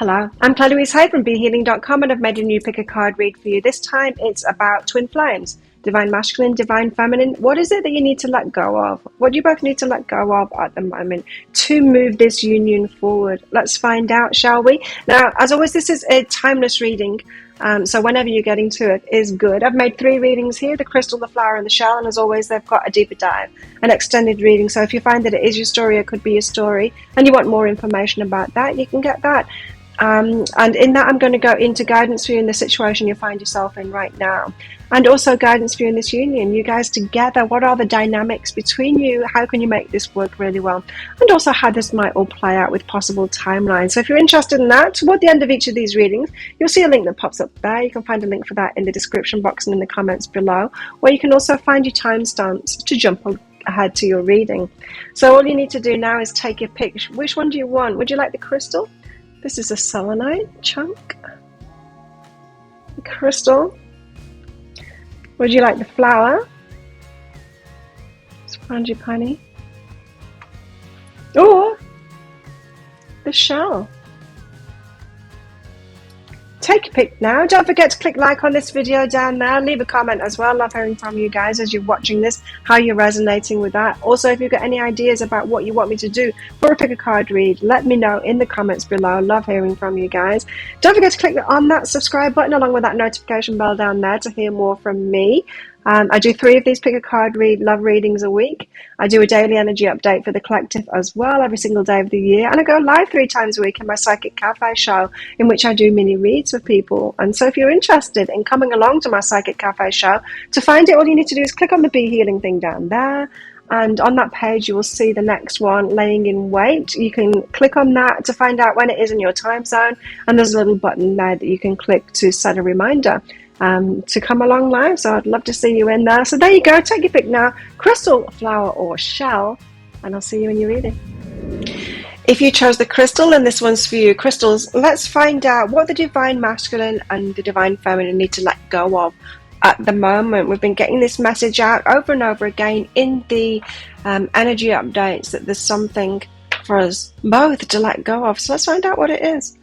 Hello, I'm Claire Louise Hay from BeHealing.com, and I've made a new pick a card read for you. This time it's about twin flames, divine masculine, divine feminine. What is it that you need to let go of? What do you both need to let go of at the moment to move this union forward? Let's find out, shall we? Now, as always, this is a timeless reading, so whenever you're getting to it is good. I've made 3 readings here, the crystal, the flower, and the shell, and as always, they've got a deeper dive, an extended reading. So if you find that it is your story or could be your story, and you want more information about that, you can get that. And in that, I'm going to go into guidance for you in the situation you find yourself in right now, and also guidance for you in this union. You guys together, what are the dynamics between you? How can you make this work really well? And also how this might all play out with possible timelines. So if you're interested in that, toward the end of each of these readings, you'll see a link that pops up there. You can find a link for that in the description box and in the comments below, where you can also find your timestamps to jump ahead to your reading. So all you need to do now is take your pick. Which one do you want? Would you like the crystal? This is a selenite chunk. The crystal. Would you like the flower? Frangipani. Or the shell. Take a pick now. Don't forget to click like on this video down there. Leave a comment as well. Love hearing from you guys as you're watching this, how you're resonating with that. Also, if you've got any ideas about what you want me to do for a pick a card read, let me know in the comments below. Love hearing from you guys. Don't forget to click on that subscribe button along with that notification bell down there to hear more from me. I do 3 of these pick a card read love readings a week. I do a daily energy update for the collective as well every single day of the year, and I go live 3 times a week in my Psychic Cafe show, in which I do mini reads for people. And so if you're interested in coming along to my Psychic Cafe show, to find it, all you need to do is click on the Be Healing thing down there, and on that page you will see the next one, Laying in Wait. You can click on that to find out when it is in your time zone, and there's a little button there that you can click to set a reminder to come along live. So I'd love to see you in there. So there you go, take your pick now, crystal, flower, or shell, and I'll see you in your reading. If you chose the crystal, then this one's for you. Crystals, let's find out what the divine masculine and the divine feminine need to let go of at the moment. We've been getting this message out over and over again in the energy updates that there's something for us both to let go of. So let's find out what it is.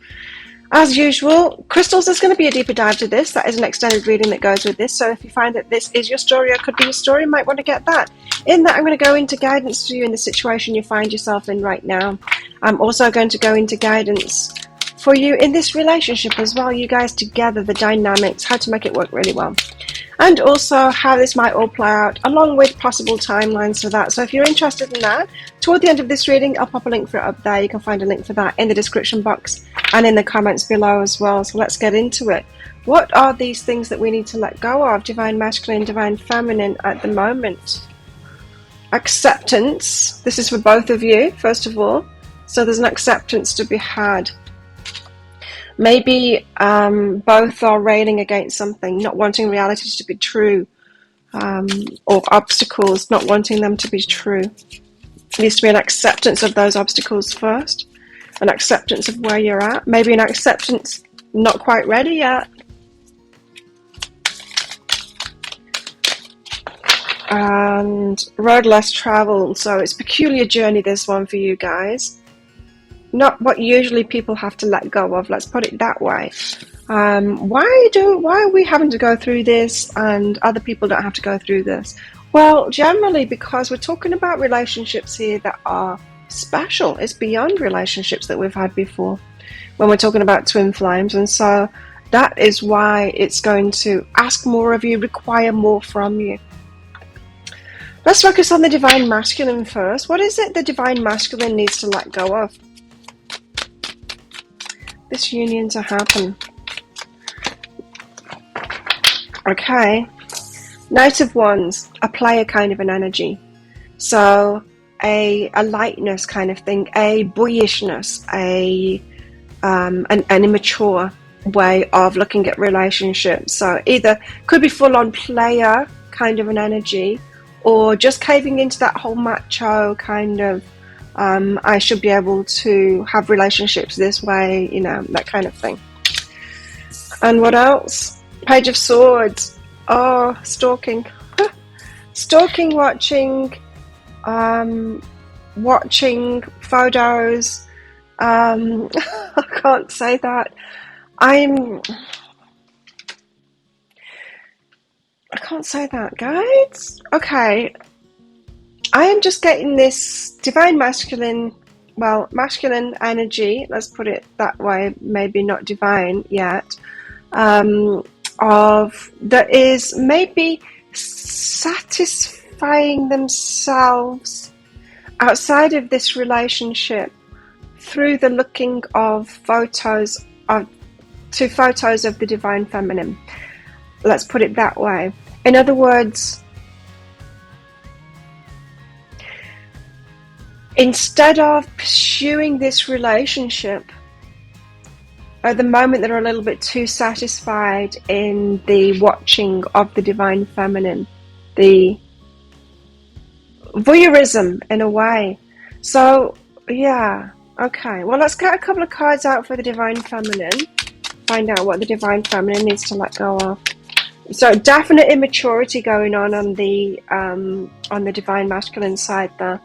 As usual, crystals, there's going to be a deeper dive to this. That is an extended reading that goes with this. So if you find that this is your story or could be your story, you might want to get that. In that, I'm going to go into guidance for you in the situation you find yourself in right now. I'm also going to go into guidance for you in this relationship as well. You guys together, the dynamics, how to make it work really well. And also how this might all play out, along with possible timelines for that. So if you're interested in that, toward the end of this reading, I'll pop a link for it up there. You can find a link for that in the description box and in the comments below as well. So let's get into it. What are these things that we need to let go of? Divine masculine, divine feminine at the moment. Acceptance. This is for both of you, first of all. So there's an acceptance to be had. Maybe both are railing against something, not wanting reality to be true, or obstacles, not wanting them to be true. There needs to be an acceptance of those obstacles first, an acceptance of where you're at, maybe an acceptance not quite ready yet. And road less traveled, so it's a peculiar journey, this one for you guys. Not what usually people have to let go of, let's put it that way. Why are we having to go through this and other people don't have to go through this? Well, generally because we're talking about relationships here that are special. It's beyond relationships that we've had before when we're talking about twin flames, and so that is why it's going to ask more of you, require more from you. Let's focus on the divine masculine first. What is it the divine masculine needs to let go of? This union to happen. Okay. Knight of Wands, a player kind of an energy. So a lightness kind of thing, a boyishness, an immature way of looking at relationships. So either could be full on player kind of an energy, or just caving into that whole macho kind of I should be able to have relationships this way, you know, that kind of thing. And what else? Page of Swords. Oh, stalking. Stalking, watching photos, I can't say that. I can't say that, guys. Okay, I am just getting this divine masculine, well, masculine energy, let's put it that way, maybe not divine yet, of that is maybe satisfying themselves outside of this relationship through the looking of photos of the divine feminine. Let's put it that way. In other words, instead of pursuing this relationship, at the moment they're a little bit too satisfied in the watching of the divine feminine, the voyeurism in a way. So, yeah, okay. Well, let's get a couple of cards out for the divine feminine. Find out what the divine feminine needs to let go of. So, definite immaturity going on the divine masculine side there.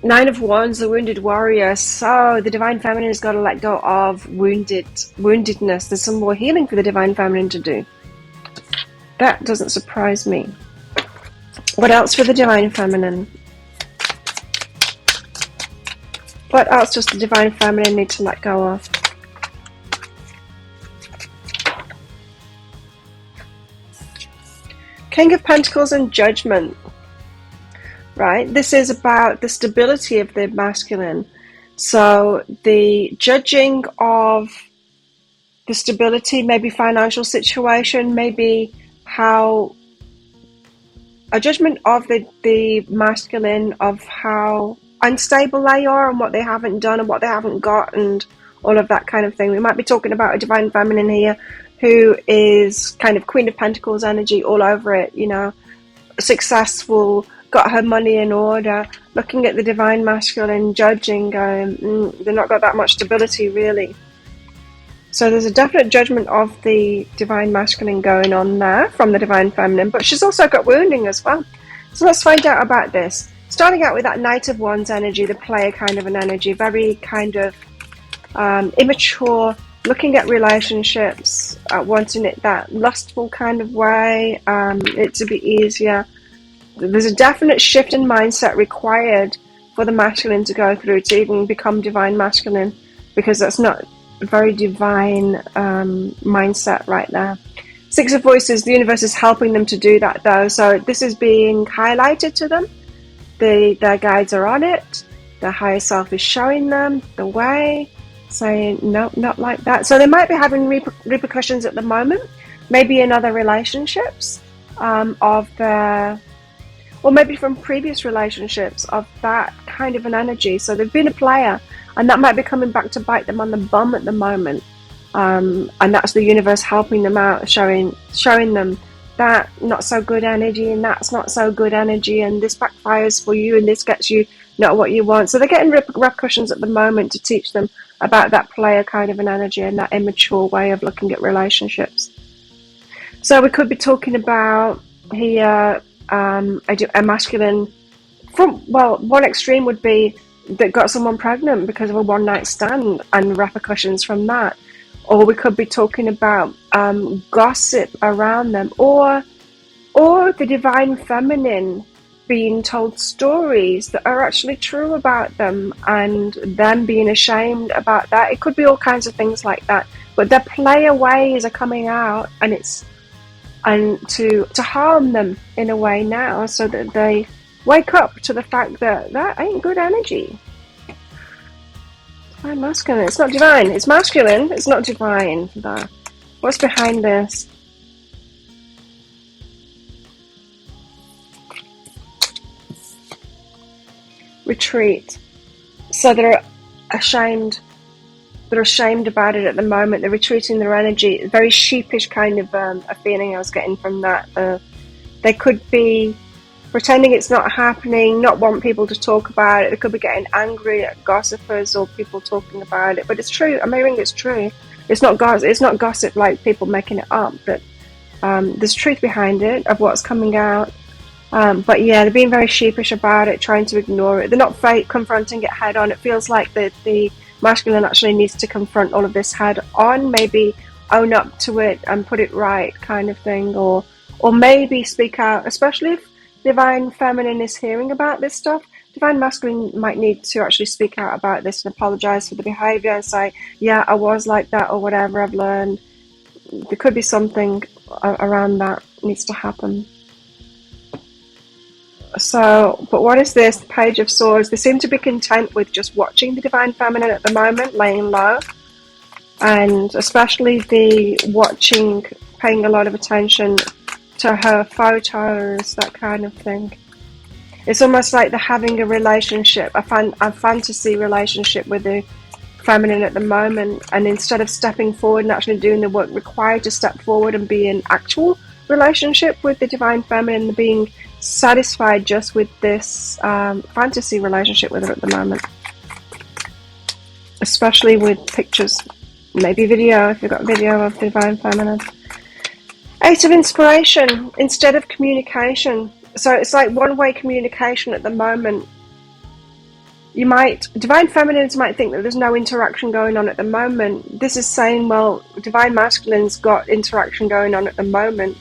9 of Wands, the wounded warrior. So the divine feminine has got to let go of woundedness. There's some more healing for the divine feminine to do. That doesn't surprise me. What else for the divine feminine? What else does the divine feminine need to let go of? King of Pentacles and Judgment. Right, this is about the stability of the masculine. So the judging of the stability, maybe financial situation, maybe how a judgment of the masculine of how unstable they are and what they haven't done and what they haven't got and all of that kind of thing. We might be talking about a divine feminine here who is kind of Queen of Pentacles energy all over it, you know, successful, got her money in order, looking at the divine masculine, judging, going, they've not got that much stability really. So there's a definite judgment of the divine masculine going on there from the divine feminine, but she's also got wounding as well. So let's find out about this. Starting out with that Knight of Wands energy, the player kind of an energy, very kind of immature, looking at relationships, wanting it that lustful kind of way, it to be easier. There's a definite shift in mindset required for the masculine to go through to even become divine masculine, because that's not a very divine mindset right now. 6 of Voices, the universe is helping them to do that though, so this is being highlighted to them. Their guides are on it, their higher self is showing them the way, saying no, not like that. So they might be having repercussions at the moment, maybe in other relationships of their, or maybe from previous relationships of that kind of an energy. So they've been a player, and that might be coming back to bite them on the bum at the moment. And that's the universe helping them out, showing them that not so good energy, and that's not so good energy, and this backfires for you, and this gets you not what you want. So they're getting repercussions at the moment to teach them about that player kind of an energy and that immature way of looking at relationships. So we could be talking about here a masculine from, well, one extreme would be that got someone pregnant because of a one night stand and repercussions from that, or we could be talking about gossip around them, or the divine feminine being told stories that are actually true about them and them being ashamed about that. It could be all kinds of things like that, but their player ways are coming out, and to harm them in a way now, so that they wake up to the fact that that ain't good energy. Divine masculine, it's not divine, it's masculine, it's not divine. What's behind this? Retreat. So they're ashamed about it at the moment. They're retreating their energy. Very sheepish kind of a feeling I was getting from that. They could be pretending it's not happening, not want people to talk about it. They could be getting angry at gossipers or people talking about it. But it's true. I'm hearing it's true. It's not gossip like people making it up. But there's truth behind it of what's coming out. But yeah, they're being very sheepish about it, trying to ignore it. They're not confronting it head on. It feels like the masculine actually needs to confront all of this head on, maybe own up to it and put it right, kind of thing, or maybe speak out, especially if divine feminine is hearing about this stuff. Divine masculine might need to actually speak out about this and apologize for the behavior and say, yeah, I was like that, or whatever, I've learned. There could be something around that needs to happen. So, but what is this? The Page of Swords. They seem to be content with just watching the divine feminine at the moment, laying low. And especially the watching, paying a lot of attention to her photos, that kind of thing. It's almost like they're having a relationship, a fantasy relationship with the feminine at the moment. And instead of stepping forward and actually doing the work required to step forward and be in actual relationship with the divine feminine, being satisfied just with this fantasy relationship with her at the moment, especially with pictures, maybe video if you've got video of the divine feminine. Eight of Inspiration instead of communication. So it's like one-way communication at the moment. Divine feminines might think that there's no interaction going on at the moment. This is saying, well, divine masculine's got interaction going on at the moment.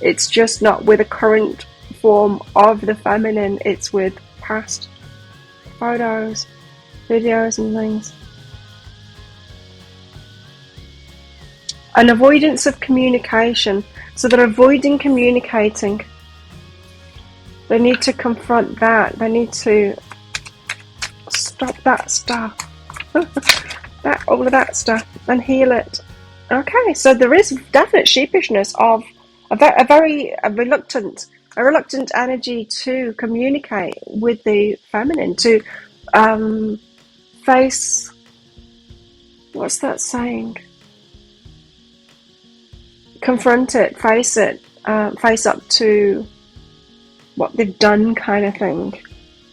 It's just not with a current form of the feminine, it's with past photos, videos and things. An avoidance of communication. So they're avoiding communicating. They need to confront that. They need to stop that stuff. all of that stuff and heal it. Okay, so there is definite sheepishness of a reluctant energy to communicate with the feminine, to face, what's that saying? Confront it, face up to what they've done, kind of thing.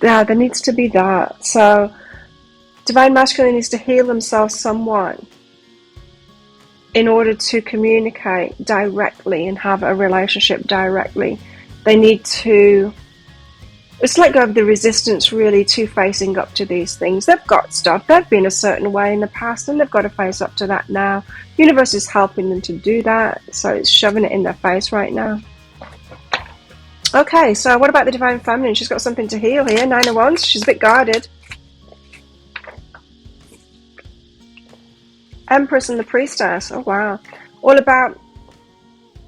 Yeah, there needs to be that. So divine masculine needs to heal themselves somewhat in order to communicate directly and have a relationship directly. They need to just let go of the resistance, really, to facing up to these things. They've got stuff. They've been a certain way in the past and they've got to face up to that now. The universe is helping them to do that, so it's shoving it in their face right now. Okay, so what about the divine feminine? She's got something to heal here. 9 of Wands. She's a bit guarded. Empress and the Priestess. Oh, wow. All about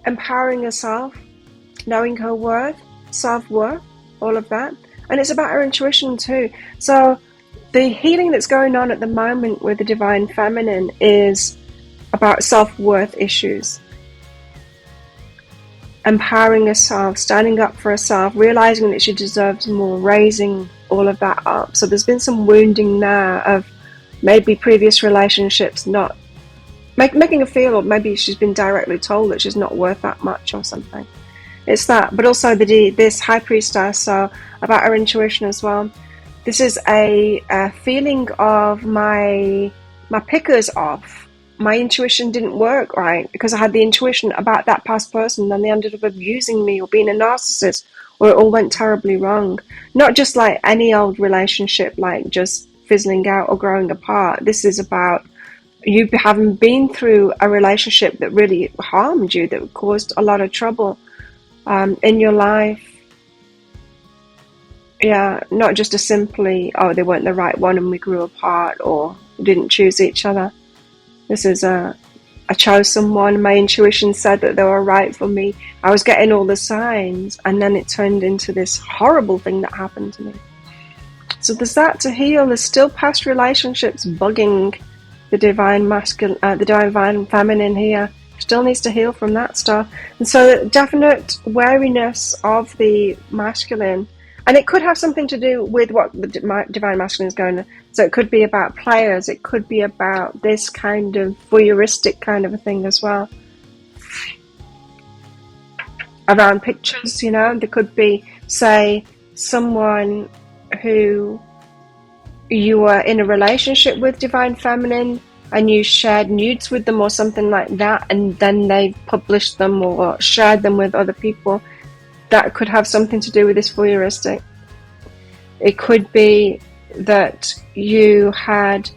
empowering herself, knowing her worth, self-worth, all of that. And it's about her intuition too. So the healing that's going on at the moment with the divine feminine is about self-worth issues. Empowering herself, standing up for herself, realizing that she deserves more, raising all of that up. So there's been some wounding there of maybe previous relationships not making her feel, or maybe she's been directly told that she's not worth that much or something. It's that, but also this High Priestess, so about her intuition as well. This is a feeling of my pickers off. My intuition didn't work right because I had the intuition about that past person, and they ended up abusing me or being a narcissist, or it all went terribly wrong. Not just like any old relationship, like just fizzling out or growing apart. This is about you having been through a relationship that really harmed you, that caused a lot of trouble in your life. Yeah, not just a simply, oh, they weren't the right one and we grew apart, or didn't choose each other. This is I chose someone, my intuition said that they were right for me. I was getting all the signs, and then it turned into this horrible thing that happened to me. So there's that to heal. There's still past relationships bugging the divine masculine, the divine feminine here. Still needs to heal from that stuff. And so definite wariness of the masculine. And it could have something to do with what the divine masculine is going to. So it could be about players. It could be about this kind of voyeuristic kind of a thing as well. Around pictures, you know. There could be, say, someone who you were in a relationship with divine feminine and you shared nudes with them or something like that, and then they published them or shared them with other people. That could have something to do with this voyeuristic. It could be that you had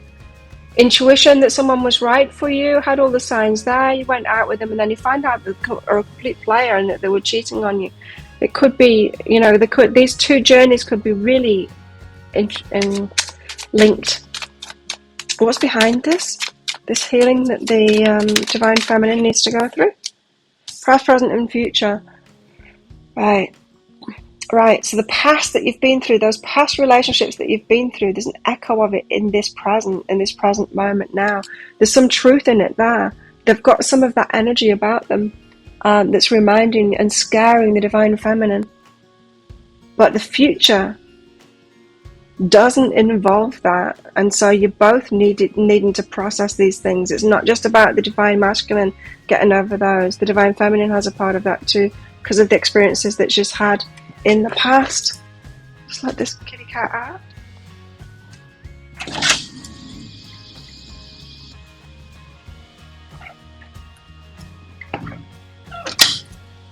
intuition that someone was right for you, had all the signs there, you went out with them, and then you find out that they're a complete player and that they were cheating on you. It could be, you know, these two journeys could be really linked. What's behind this? This healing that the Divine Feminine needs to go through? Past, present, and future. Right. Right, so the past that you've been through, those past relationships that you've been through, there's an echo of it in this present moment now. There's some truth in it there. They've got some of that energy about them that's reminding and scaring the Divine Feminine. But the future doesn't involve that, and so you both needing to process these things. It's not just about the Divine Masculine getting over those. The Divine Feminine has a part of that too, because of the experiences that she's had in the past. Just let this kitty cat out.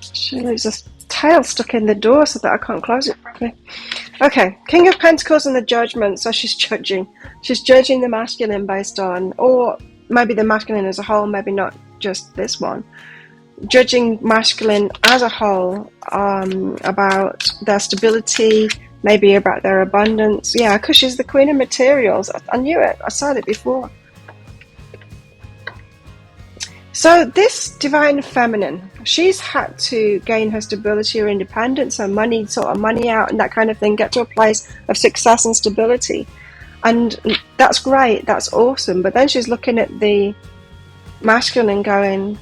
She leaves a tail stuck in the door so that I can't close it properly. Okay, King of Pentacles and the Judgment. So she's judging. She's judging the masculine based on, or maybe the masculine as a whole, maybe not just this one. Judging masculine as a whole, about their stability, maybe about their abundance. Yeah, because she's the Queen of Materials. I knew it. I said it before. So this Divine Feminine, she's had to gain her stability or independence, her money, sort of money out and that kind of thing, get to a place of success and stability. And that's great. That's awesome. But then she's looking at the masculine going,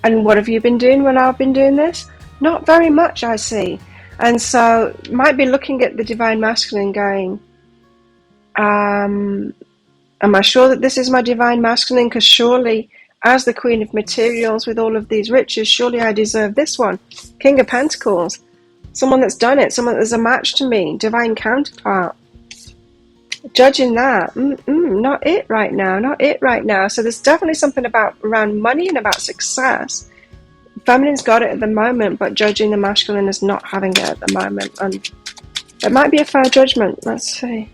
and what have you been doing when I've been doing this? Not very much, I see. And so might be looking at the Divine Masculine going, am I sure that this is my Divine Masculine? Because surely, as the Queen of Materials with all of these riches, surely I deserve this one. King of Pentacles. Someone that's done it. Someone that's a match to me. Divine counterpart. Judging that, not it right now, not it right now. So there's definitely something around money and about success. Feminine's got it at the moment, but judging the masculine as not having it at the moment. And it might be a fair judgment. Let's see.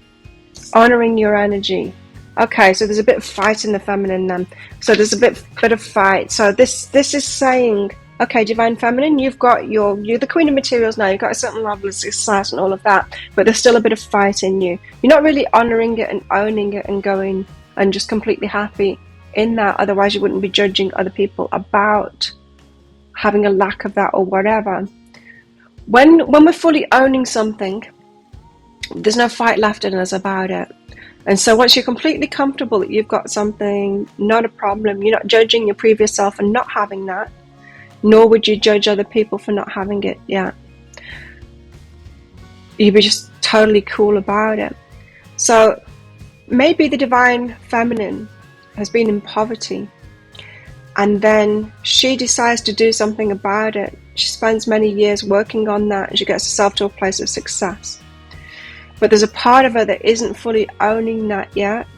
Honoring your energy. Okay, so there's a bit of fight in the feminine then. So there's a bit of fight. So this is saying, okay, Divine Feminine, you're the Queen of Materials now. You've got a certain level of success and all of that, but there's still a bit of fight in you. You're not really honoring it and owning it and going and just completely happy in that. Otherwise, you wouldn't be judging other people about having a lack of that or whatever. When we're fully owning something, there's no fight left in us about it. And so once you're completely comfortable that you've got something, not a problem. You're not judging your previous self and not having that. Nor would you judge other people for not having it yet. You'd be just totally cool about it. So maybe the Divine Feminine has been in poverty, and then she decides to do something about it. She spends many years working on that, and she gets herself to a place of success. But there's a part of her that isn't fully owning that yet.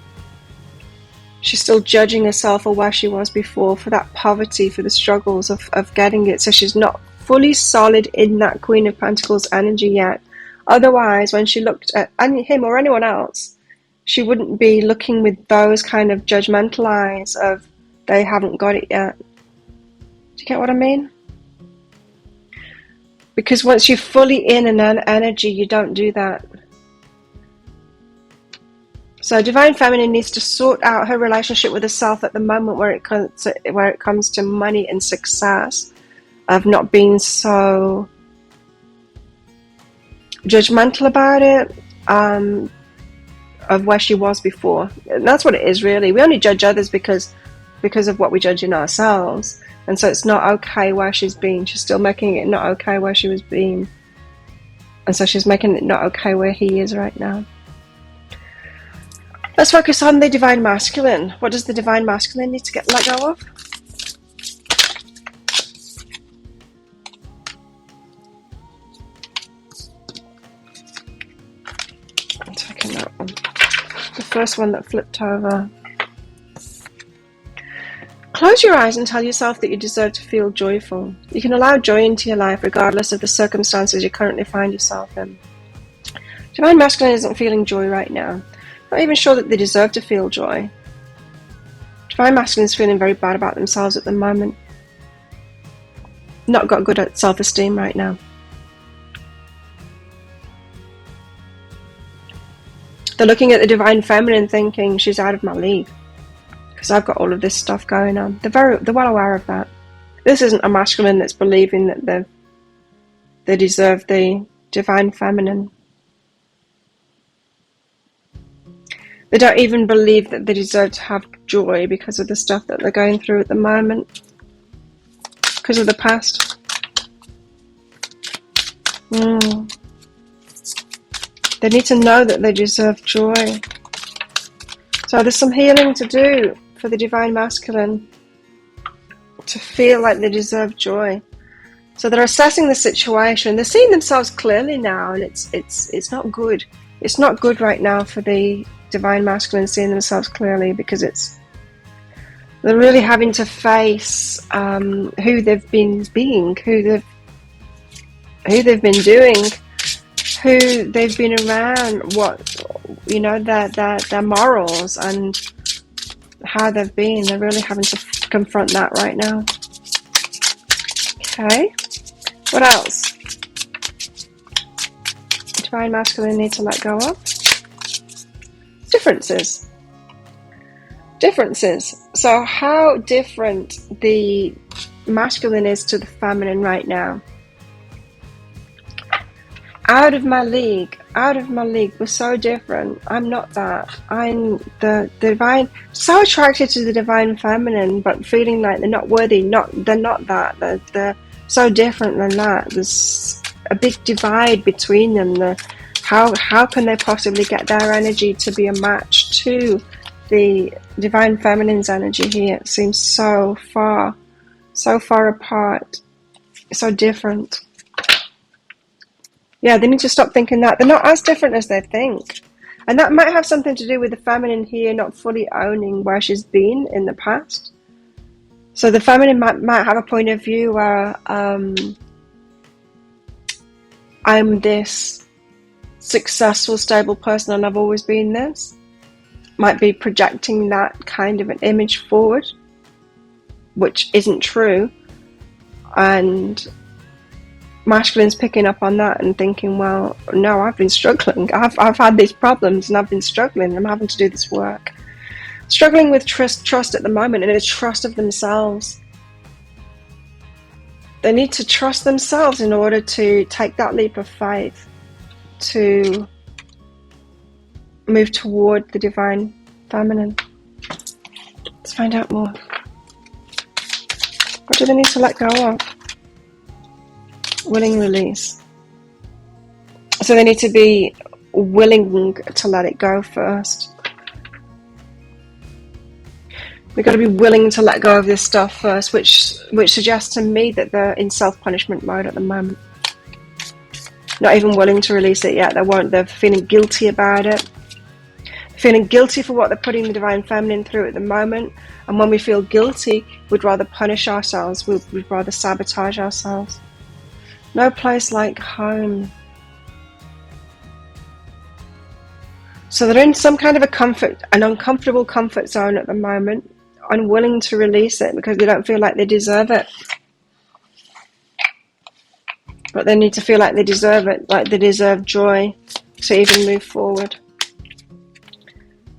She's still judging herself for where she was before, for that poverty, for the struggles of getting it. So she's not fully solid in that Queen of Pentacles energy yet. Otherwise, when she looked at him or anyone else, she wouldn't be looking with those kind of judgmental eyes of, they haven't got it yet. Do you get what I mean? Because once you're fully in an energy, you don't do that. So Divine Feminine needs to sort out her relationship with herself at the moment where it comes to money and success, of not being so judgmental about it, of where she was before. And that's what it is really. We only judge others because of what we judge in ourselves. And so it's not okay where she's been. She's still making it not okay where she was being. And so she's making it not okay where he is right now. Let's focus on the Divine Masculine. What does the Divine Masculine need to let go of? I'm taking that one. The first one that flipped over. Close your eyes and tell yourself that you deserve to feel joyful. You can allow joy into your life regardless of the circumstances you currently find yourself in. Divine Masculine isn't feeling joy right now. Not even sure that they deserve to feel joy. Divine Masculine is feeling very bad about themselves at the moment. Not got good at self-esteem right now. They're looking at the Divine Feminine thinking she's out of my league because I've got all of this stuff going on. They're well aware of that. This isn't a masculine that's believing that they deserve the Divine Feminine. They don't even believe that they deserve to have joy because of the stuff that they're going through at the moment. Because of the past. They need to know that they deserve joy. So there's some healing to do for the Divine Masculine to feel like they deserve joy. So they're assessing the situation. They're seeing themselves clearly now, and it's not good. It's not good right now for the Divine Masculine seeing themselves clearly, because they're really having to face who they've been being, who they've been doing, who they've been around, their morals and how they've been. They're really having to confront that right now. Okay, what else? Divine Masculine need to let go of. Differences. So how different the masculine is to the feminine right now. Out of my league, we're so different. I'm not that. I'm the divine, so attracted to the Divine Feminine, but feeling like they're not worthy. They're not that. They're so different than that. There's a big divide between them. How can they possibly get their energy to be a match to the Divine Feminine's energy here? It seems so far apart, so different. Yeah, they need to stop thinking that. They're not as different as they think. And that might have something to do with the feminine here not fully owning where she's been in the past. So the feminine might have a point of view where I'm this successful, stable person and I've always been this. Might be projecting that kind of an image forward, which isn't true. And masculine's picking up on that and thinking, well, no, I've been struggling. I've had these problems and I've been struggling. I'm having to do this work. Struggling with trust at the moment, and it's trust of themselves. They need to trust themselves in order to take that leap of faith to move toward the Divine Feminine. Let's find out more. What do they need to let go of? Willing release. So they need to be willing to let it go first. We've got to be willing to let go of this stuff first, which suggests to me that they're in self-punishment mode at the moment. Not even willing to release it yet. They're feeling guilty about it. Feeling guilty for what they're putting the Divine Feminine through at the moment. And when we feel guilty, we'd rather punish ourselves. We'd rather sabotage ourselves. No place like home. So they're in some kind of an uncomfortable comfort zone at the moment, unwilling to release it because they don't feel like they deserve it. But they need to feel like they deserve it, like they deserve joy to even move forward.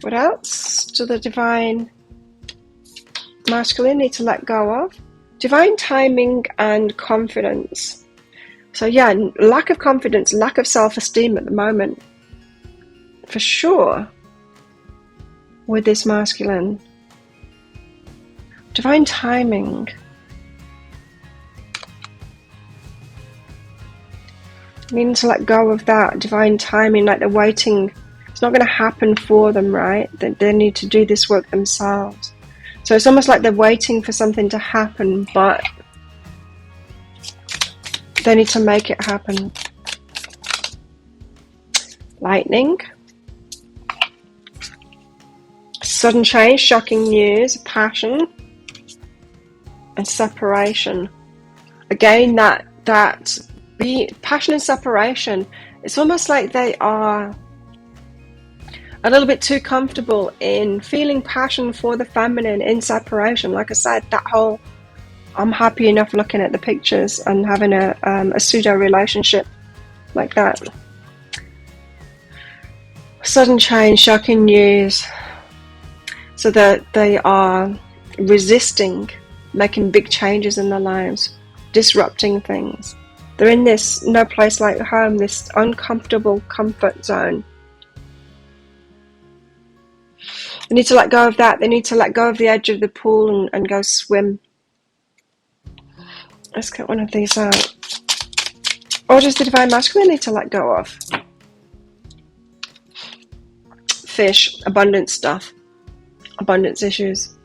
What else do the Divine Masculine need to let go of? Divine timing and confidence. So yeah, lack of confidence, lack of self-esteem at the moment. For sure. With this masculine. Divine timing. Needing to let go of that divine timing, like they're waiting. It's not going to happen for them, right? They need to do this work themselves. So it's almost like they're waiting for something to happen, but they need to make it happen. Lightning. Sudden change, shocking news, passion, and separation. Again, that passion and separation, it's almost like they are a little bit too comfortable in feeling passion for the feminine in separation. Like I said, that whole I'm happy enough looking at the pictures and having a pseudo relationship like that. Sudden change, shocking news. So that they are resisting making big changes in their lives, disrupting things. They're in this no place like home, this uncomfortable comfort zone. They need to let go of that. They need to let go of the edge of the pool and go swim. Let's get one of these out. Or does the Divine Masculine need to let go of? Fish, abundance stuff, abundance issues.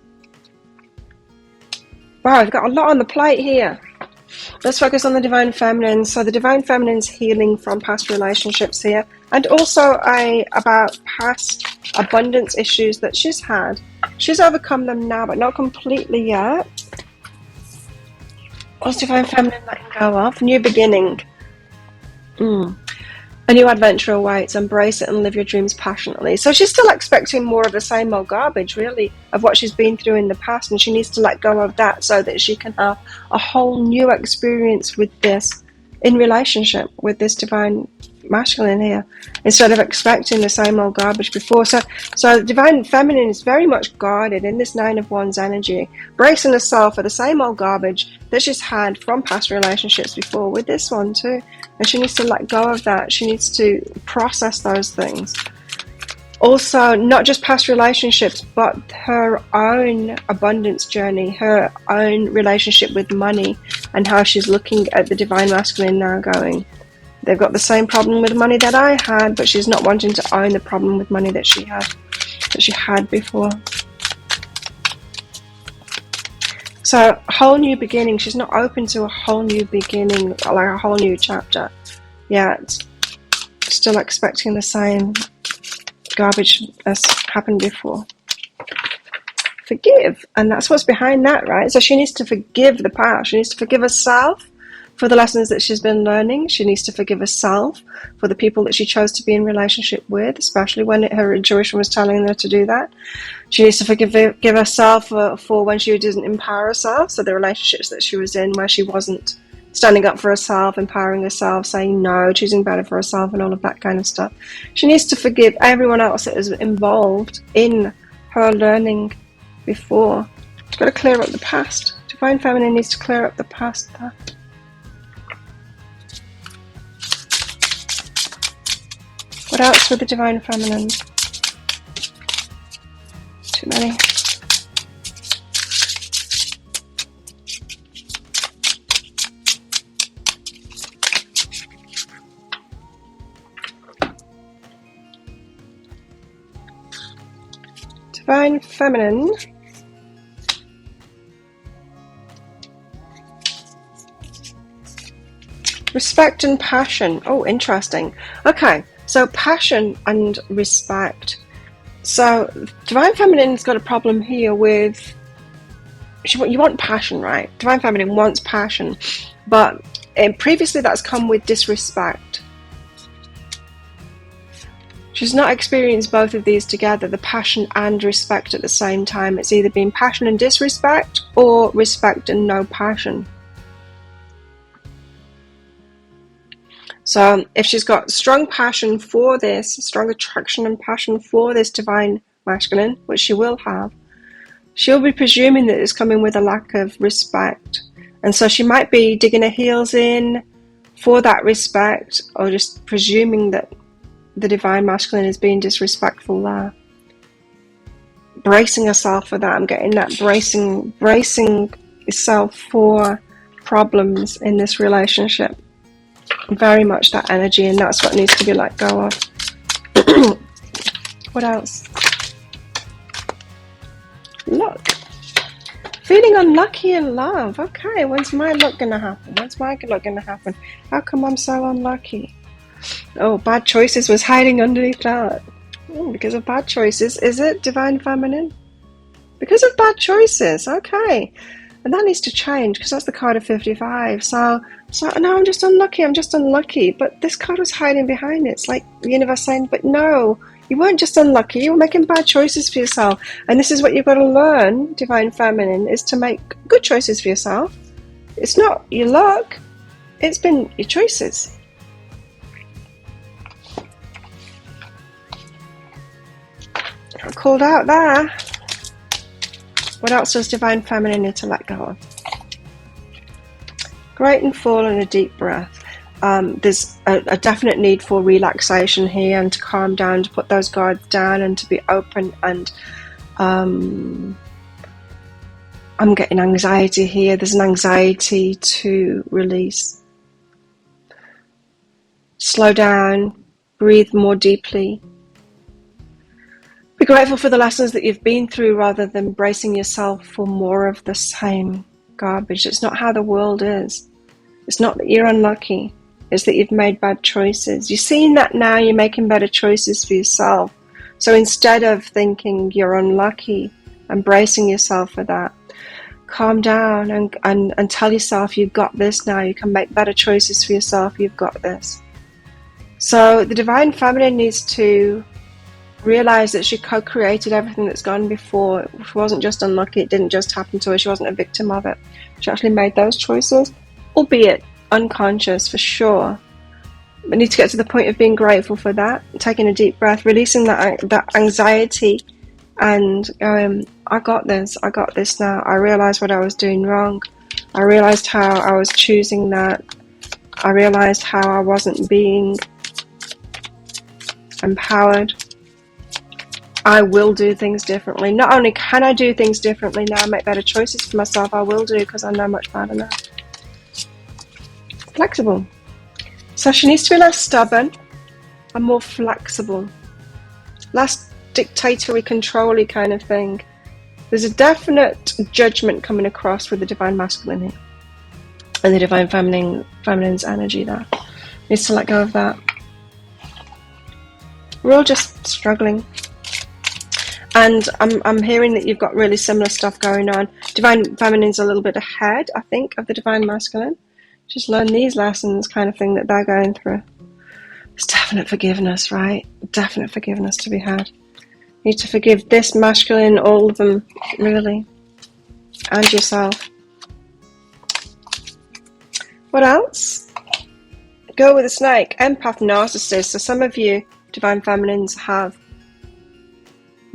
Wow, I've got a lot on the plate here. Let's focus on the Divine Feminine. So the Divine Feminine's healing from past relationships here, and also about past abundance issues that she's had. She's overcome them now, but not completely yet. What's Divine Feminine letting go of? New beginning. A new adventure awaits. Embrace it and live your dreams passionately. So she's still expecting more of the same old garbage, really, of what she's been through in the past, and she needs to let go of that so that she can have a whole new experience with this in relationship with this Divine Masculine here, instead of expecting the same old garbage before. So Divine Feminine is very much guarded in this Nine of Wands energy, bracing herself for the same old garbage that she's had from past relationships before with this one too. And she needs to let go of that. She needs to process those things. Also, not just past relationships, but her own abundance journey, her own relationship with money, and how she's looking at the Divine Masculine now going, they've got the same problem with money that I had, but she's not wanting to own the problem with money that she had before. So, a whole new beginning. She's not open to a whole new beginning, like a whole new chapter yet. Still expecting the same garbage as happened before. Forgive. And that's what's behind that, right? So she needs to forgive the past. She needs to forgive herself for the lessons that she's been learning. She needs to forgive herself for the people that she chose to be in relationship with, especially when her intuition was telling her to do that. She needs to forgive herself for when she didn't empower herself, so the relationships that she was in where she wasn't standing up for herself, empowering herself, saying no, choosing better for herself, and all of that kind of stuff. She needs to forgive everyone else that is involved in her learning before. She's got to clear up the past. Divine Feminine needs to clear up the past there. What else with the Divine Feminine? Too many. Divine Feminine. Respect and passion. Oh, interesting. Okay. So passion and respect. So Divine Feminine's got a problem here with, you want passion, right? Divine Feminine wants passion, but previously that's come with disrespect. She's not experienced both of these together, the passion and respect at the same time. It's either been passion and disrespect or respect and no passion. So if she's got strong passion for this, strong attraction and passion for this Divine Masculine, which she will have, she'll be presuming that it's coming with a lack of respect. And so she might be digging her heels in for that respect, or just presuming that the Divine Masculine is being disrespectful there. Bracing herself for that. I'm getting that bracing yourself for problems in this relationship. Very much that energy, and that's what needs to be let go of. What else? Luck. Feeling unlucky in love. Okay, when's my luck gonna happen? When's my luck gonna happen? How come I'm so unlucky? Oh, bad choices was hiding underneath that. Because of bad choices. Is it Divine Feminine? Because of bad choices. Okay. And that needs to change, because that's the card of 55. So no, I'm just unlucky. But this card was hiding behind it. It's like the universe saying, but no, You weren't just unlucky, you were making bad choices for yourself. And this is what you've got to learn, Divine Feminine, is to make good choices for yourself. It's not your luck, it's been your choices. I called out there. What else does Divine Feminine need to let go of? Great and full and a deep breath. There's a definite need for relaxation here and to calm down, to put those guards down and to be open. And I'm getting anxiety here. There's an anxiety to release. Slow down, breathe more deeply. Be grateful for the lessons that you've been through rather than bracing yourself for more of the same garbage. It's not how the world is. It's not that you're unlucky. It's that you've made bad choices. You're seeing that now, you're making better choices for yourself. So instead of thinking you're unlucky and bracing yourself for that, calm down and tell yourself you've got this now. You can make better choices for yourself. You've got this. So the Divine Feminine needs to realize that she co-created everything that's gone before. She wasn't just unlucky. It didn't just happen to her. She wasn't a victim of it. She actually made those choices, albeit unconscious for sure. But need to get to the point of being grateful for that, taking a deep breath, releasing that anxiety and going, I got this now. I realized what I was doing wrong. I realized how I was choosing that. I realized how I wasn't being empowered. I will do things differently. Not only can I do things differently now, make better choices for myself, I will do because I know much better now. Flexible. So she needs to be less stubborn and more flexible. Less dictatorial, control-y kind of thing. There's a definite judgment coming across with the Divine Masculine here. And the Divine Feminine's energy there. Needs to let go of that. We're all just struggling. And I'm hearing that you've got really similar stuff going on. Divine Feminine's a little bit ahead, I think, of the Divine Masculine. Just learn these lessons kind of thing that they're going through. There's definite forgiveness, right? Definite forgiveness to be had. You need to forgive this masculine, all of them, really. And yourself. What else? Go with a snake. Empath, narcissist. So some of you, Divine Feminines, have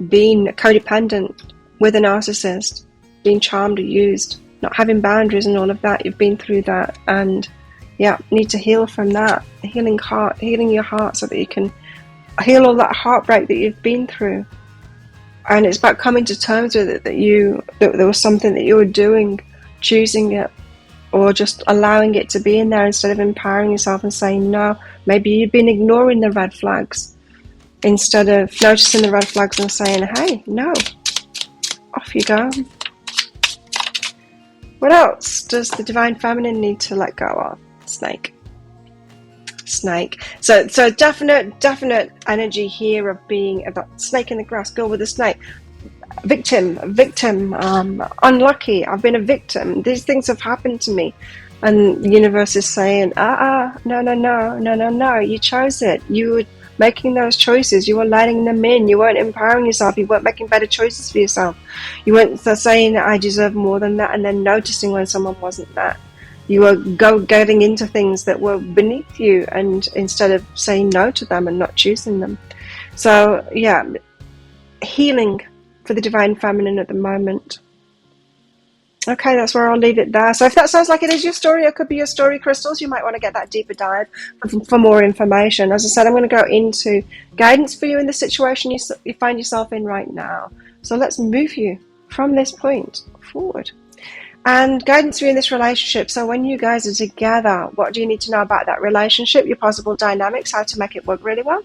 been codependent with a narcissist, being charmed or used, not having boundaries and all of that. You've been through that, and yeah, need to heal from that. Healing your heart so that you can heal all that heartbreak that you've been through. And it's about coming to terms with it, that there was something that you were doing, choosing it, or just allowing it to be in there instead of empowering yourself and saying no. Maybe you've been ignoring the red flags instead of noticing the red flags and saying, hey, no, off you go. What else does the Divine Feminine need to let go of? Snake. So definite energy here of being that snake in the grass. Go with the snake. Victim, unlucky. I've been a victim. These things have happened to me. And the universe is saying, no. You chose it. You were making those choices. You were letting them in. You weren't empowering yourself. You weren't making better choices for yourself. You weren't saying I deserve more than that and then noticing when someone wasn't that. You were getting into things that were beneath you, and instead of saying no to them and not choosing them. So yeah, healing for the Divine Feminine at the moment. Okay, that's where I'll leave it there. So if that sounds like it is your story, it could be your story, crystals, you might want to get that deeper dive for more information. As I said, I'm going to go into guidance for you in the situation you find yourself in right now. So let's move you from this point forward. And guidance for you in this relationship. So when you guys are together, what do you need to know about that relationship, your possible dynamics, how to make it work really well?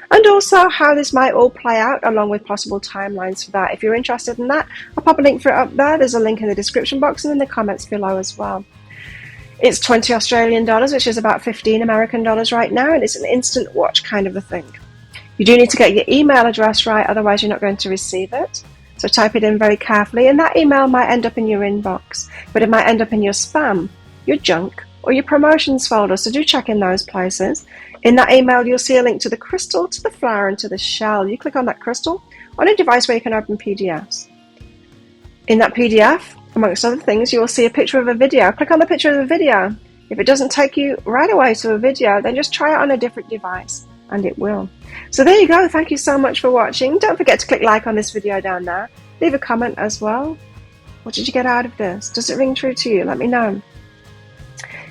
And also how this might all play out, along with possible timelines for that. If you're interested in that, I'll pop a link for it up there. There's a link in the description box and in the comments below as well. It's 20 Australian dollars, which is about 15 American dollars right now, and it's an instant watch kind of a thing. You do need to get your email address right, otherwise you're not going to receive it. So type it in very carefully, and that email might end up in your inbox, but it might end up in your spam, your junk, or your promotions folder, so do check in those places. In that email, you'll see a link to the crystal, to the flower, and to the shell. You click on that crystal on a device where you can open PDFs. In that PDF, amongst other things, you will see a picture of a video. Click on the picture of the video. If it doesn't take you right away to a video, then just try it on a different device, and it will. So there you go. Thank you so much for watching. Don't forget to click like on this video down there. Leave a comment as well. What did you get out of this? Does it ring true to you? Let me know.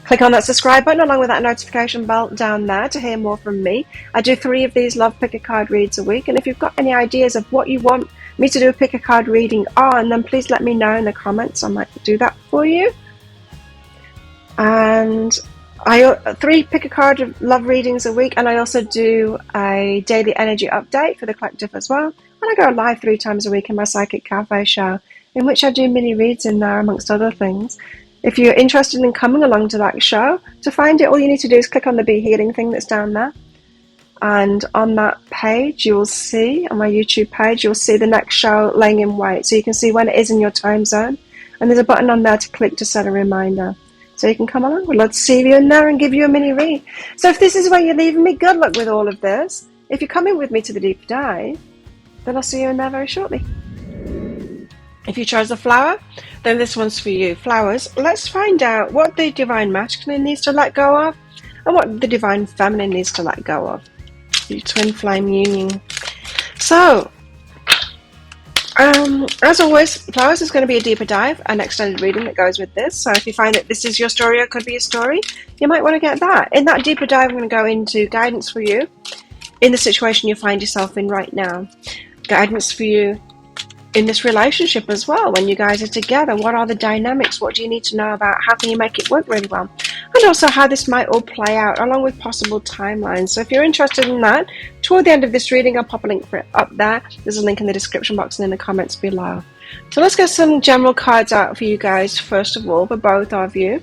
Click on that subscribe button along with that notification bell down there to hear more from me. I do 3 of these Love Pick a Card reads a week, and if you've got any ideas of what you want me to do a pick a card reading on, then please let me know in the comments. I might do that for you. And I 3 pick a card love readings a week, and I also do a daily energy update for the collective as well. And I go live 3 times a week in my Psychic Cafe show, in which I do mini reads in there amongst other things. If you're interested in coming along to that show, to find it, all you need to do is click on the Be Healing thing that's down there. And on that page, you'll see, on my YouTube page, you'll see the next show laying in wait. So you can see when it is in your time zone. And there's a button on there to click to set a reminder. So you can come along. We'd love to see you in there and give you a mini read. So if this is where you're leaving me, good luck with all of this. If you're coming with me to the deep dive, then I'll see you in there very shortly. If you chose the flower, then this one's for you. Flowers, let's find out what the Divine Masculine needs to let go of and what the Divine Feminine needs to let go of. Your twin flame union. So, as always, flowers is going to be a deeper dive, an extended reading that goes with this. So if you find that this is your story or could be a story, you might want to get that. In that deeper dive, I'm going to go into guidance for you in the situation you find yourself in right now. Guidance for you in this relationship as well, when you guys are together. What are the dynamics? What do you need to know about? How can you make it work really well? And also how this might all play out, along with possible timelines. So if you're interested in that, toward the end of this reading, I'll pop a link for it up there. There's a link in the description box and in the comments below. So let's get some general cards out for you guys, first of all, for both of you.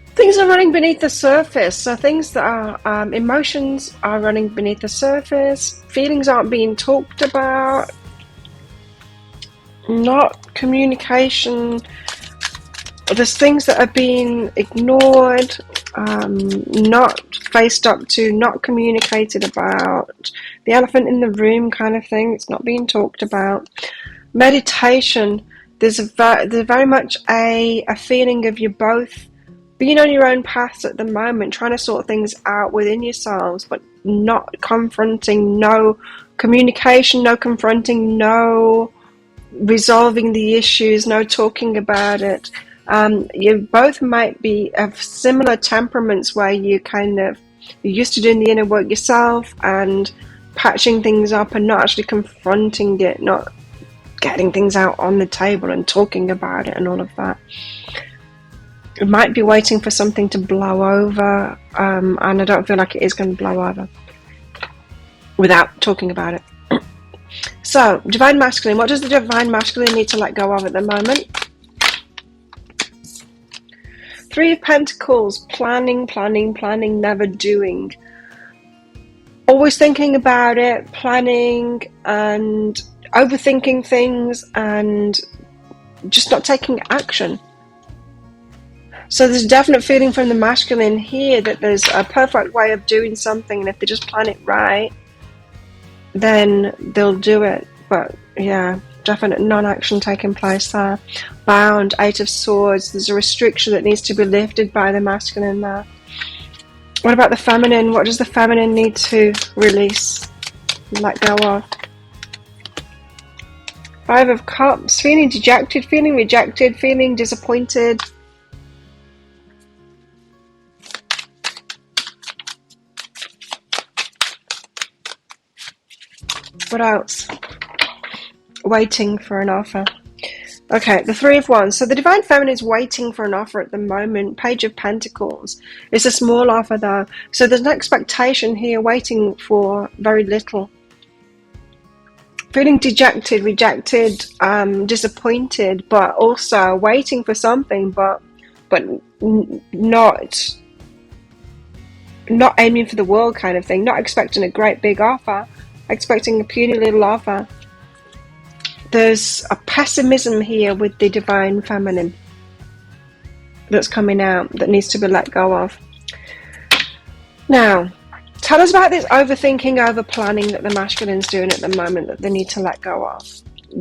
Things are running beneath the surface. So things that are, emotions are running beneath the surface. Feelings aren't being talked about. Not communication. There's things that are being ignored, not faced up to, not communicated about. The elephant in the room kind of thing. It's not being talked about. Meditation. There's very much a feeling of you both being on your own paths at the moment, trying to sort things out within yourselves, but not confronting. No communication, no confronting, no resolving the issues, no talking about it. You both might be of similar temperaments where you're used to doing the inner work yourself and patching things up and not actually confronting it, not getting things out on the table and talking about it and all of that. You might be waiting for something to blow over, and I don't feel like it is going to blow over without talking about it. So, Divine Masculine. What does the Divine Masculine need to let go of at the moment? 3 of Pentacles. Planning, never doing. Always thinking about it, planning and overthinking things and just not taking action. So there's a definite feeling from the masculine here that there's a perfect way of doing something, and if they just plan it right, then they'll do it. But yeah, definite non-action taking place there. Bound, 8 of Swords. There's a restriction that needs to be lifted by the masculine there. What about the feminine? What does the feminine need to release, let go of? 5 of Cups. Feeling dejected, feeling rejected, feeling disappointed. What else? Waiting for an offer. Okay, the 3 of Wands. So the Divine Feminine is waiting for an offer at the moment. Page of Pentacles. It's a small offer though. So there's an expectation here, waiting for very little. Feeling dejected, rejected, disappointed, but also waiting for something, but not aiming for the world kind of thing. Not expecting a great big offer. Expecting a puny little offer. There's a pessimism here with the Divine Feminine. that's coming out that needs to be let go of. Now, tell us about this overthinking, over planning that the masculine's doing at the moment that they need to let go of.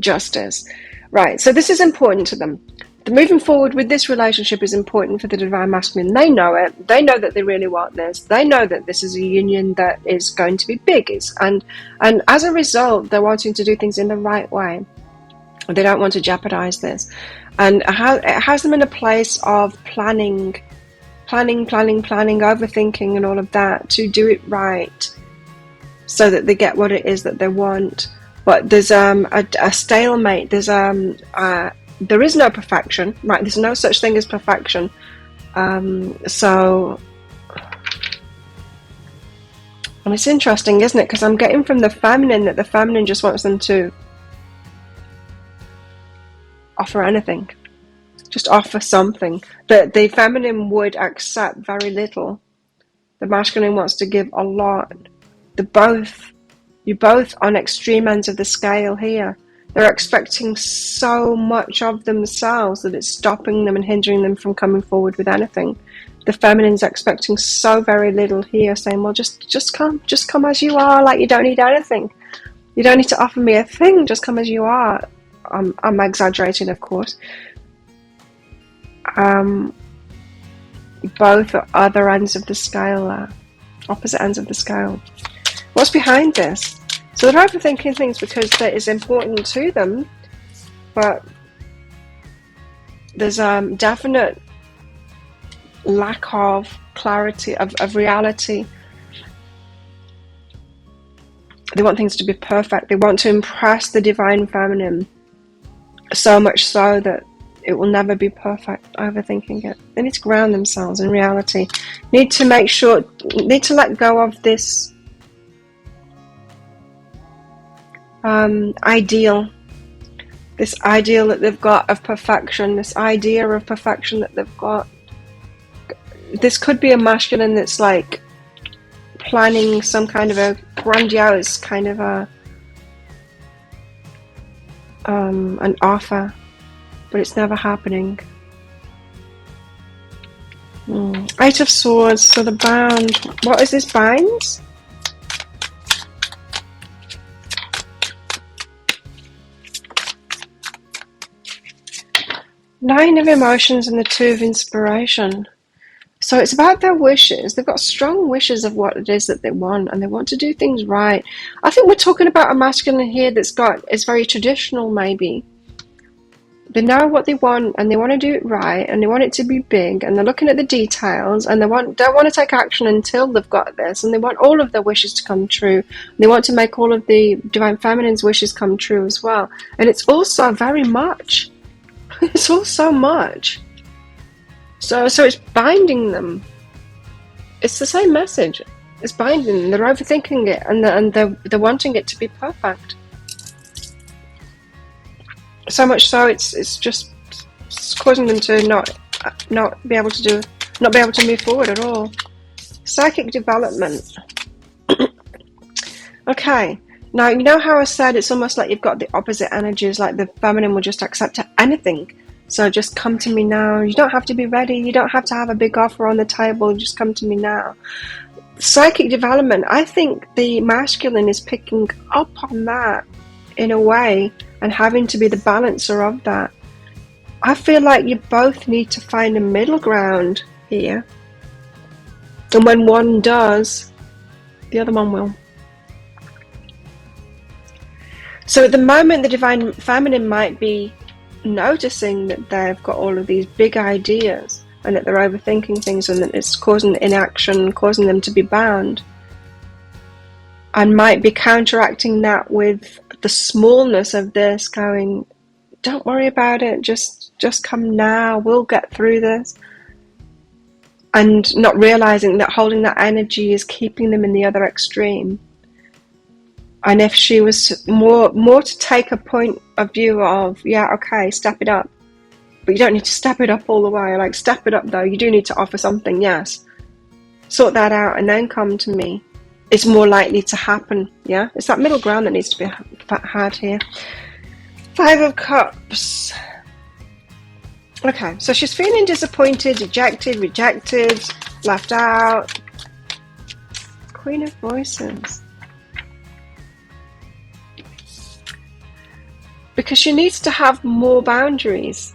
Justice. Right, so this is important to them. Moving forward with this relationship is important for the divine masculine. They know it. They know that they really want this. They know that this is a union that is going to be big. And as a result, they're wanting to do things in the right way. They don't want to jeopardize this. And it has them in a place of planning, overthinking and all of that to do it right so that they get what it is that they want. But there's a stalemate. There is no perfection, right? There's no such thing as perfection. And it's interesting, isn't it? Because I'm getting from the feminine that the feminine just wants them to offer anything. Just offer something. The feminine would accept very little. The masculine wants to give a lot. You're both on extreme ends of the scale here. They're expecting so much of themselves that it's stopping them and hindering them from coming forward with anything. The feminine's expecting so very little here, saying, well, just come as you are, like you don't need anything. You don't need to offer me a thing, just come as you are. I'm exaggerating, of course. Both are other ends of the scale there, opposite ends of the scale. What's behind this? So they're overthinking things because that is important to them, but there's definite lack of clarity, of reality. They want things to be perfect. They want to impress the divine feminine, so much so that it will never be perfect, overthinking it. They need to ground themselves in reality. Need to let go of this ideal that they've got of perfection, this idea of perfection that they've got. This could be a masculine that's like planning some kind of a grandiose kind of an offer, but it's never happening. Eight of Swords, so the bound. What is this, binds? Nine of Emotions and the Two of Inspiration. So it's about their wishes. They've got strong wishes of what it is that they want, and they want to do things right. I think we're talking about a masculine here is very traditional, maybe. They know what they want, and they want to do it right, and they want it to be big, and they're looking at the details, and they don't want to take action until they've got this, and they want all of their wishes to come true. They want to make all of the Divine Feminine's wishes come true as well. And it's also very much. It's all so much. So it's binding them. It's the same message. It's binding them. They're overthinking it, and they're wanting it to be perfect. So much so it's causing them to not be able to move forward at all. Psychic development. Okay. Now, you know how I said it's almost like you've got the opposite energies, like the feminine will just accept anything. So just come to me now. You don't have to be ready. You don't have to have a big offer on the table. Just come to me now. Psychic development. I think the masculine is picking up on that in a way and having to be the balancer of that. I feel like you both need to find a middle ground here. And when one does, the other one will. So at the moment, the Divine Feminine might be noticing that they've got all of these big ideas and that they're overthinking things and that it's causing inaction, causing them to be bound. And might be counteracting that with the smallness of this, going, don't worry about it, just come now, we'll get through this. And not realizing that holding that energy is keeping them in the other extreme. And if she was more to take a point of view of, yeah, okay, step it up. But you don't need to step it up all the way. Like, step it up, though. You do need to offer something, yes. Sort that out and then come to me. It's more likely to happen, yeah? It's that middle ground that needs to be had here. Five of Cups. Okay, so she's feeling disappointed, dejected, rejected, left out. Queen of Voices. Because she needs to have more boundaries.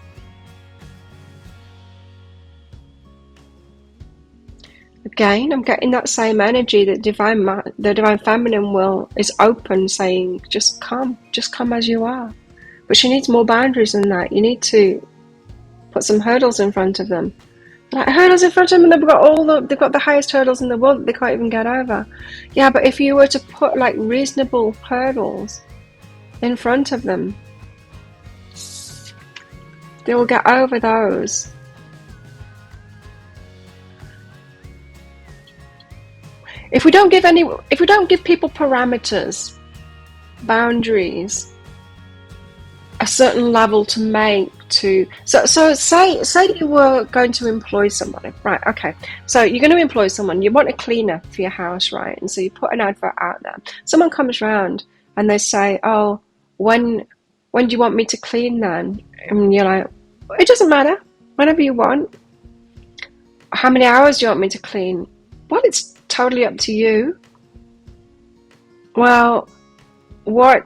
Again, I'm getting that same energy that the divine feminine will is open, saying, just come as you are. But she needs more boundaries than that. You need to put some hurdles in front of them. Like, hurdles in front of them, and they've got the highest hurdles in the world that they can't even get over. Yeah, but if you were to put like reasonable hurdles in front of them, they will get over those. If we don't give people parameters, boundaries, a certain level to make so say you were going to employ somebody, right? Okay, so you're going to employ someone, you want a cleaner for your house, right? And so you put an advert out there. Someone comes around and they say, oh, when do you want me to clean then? And you're like, it doesn't matter, whenever you want. How many hours do you want me to clean? Well, it's totally up to you. Well, what,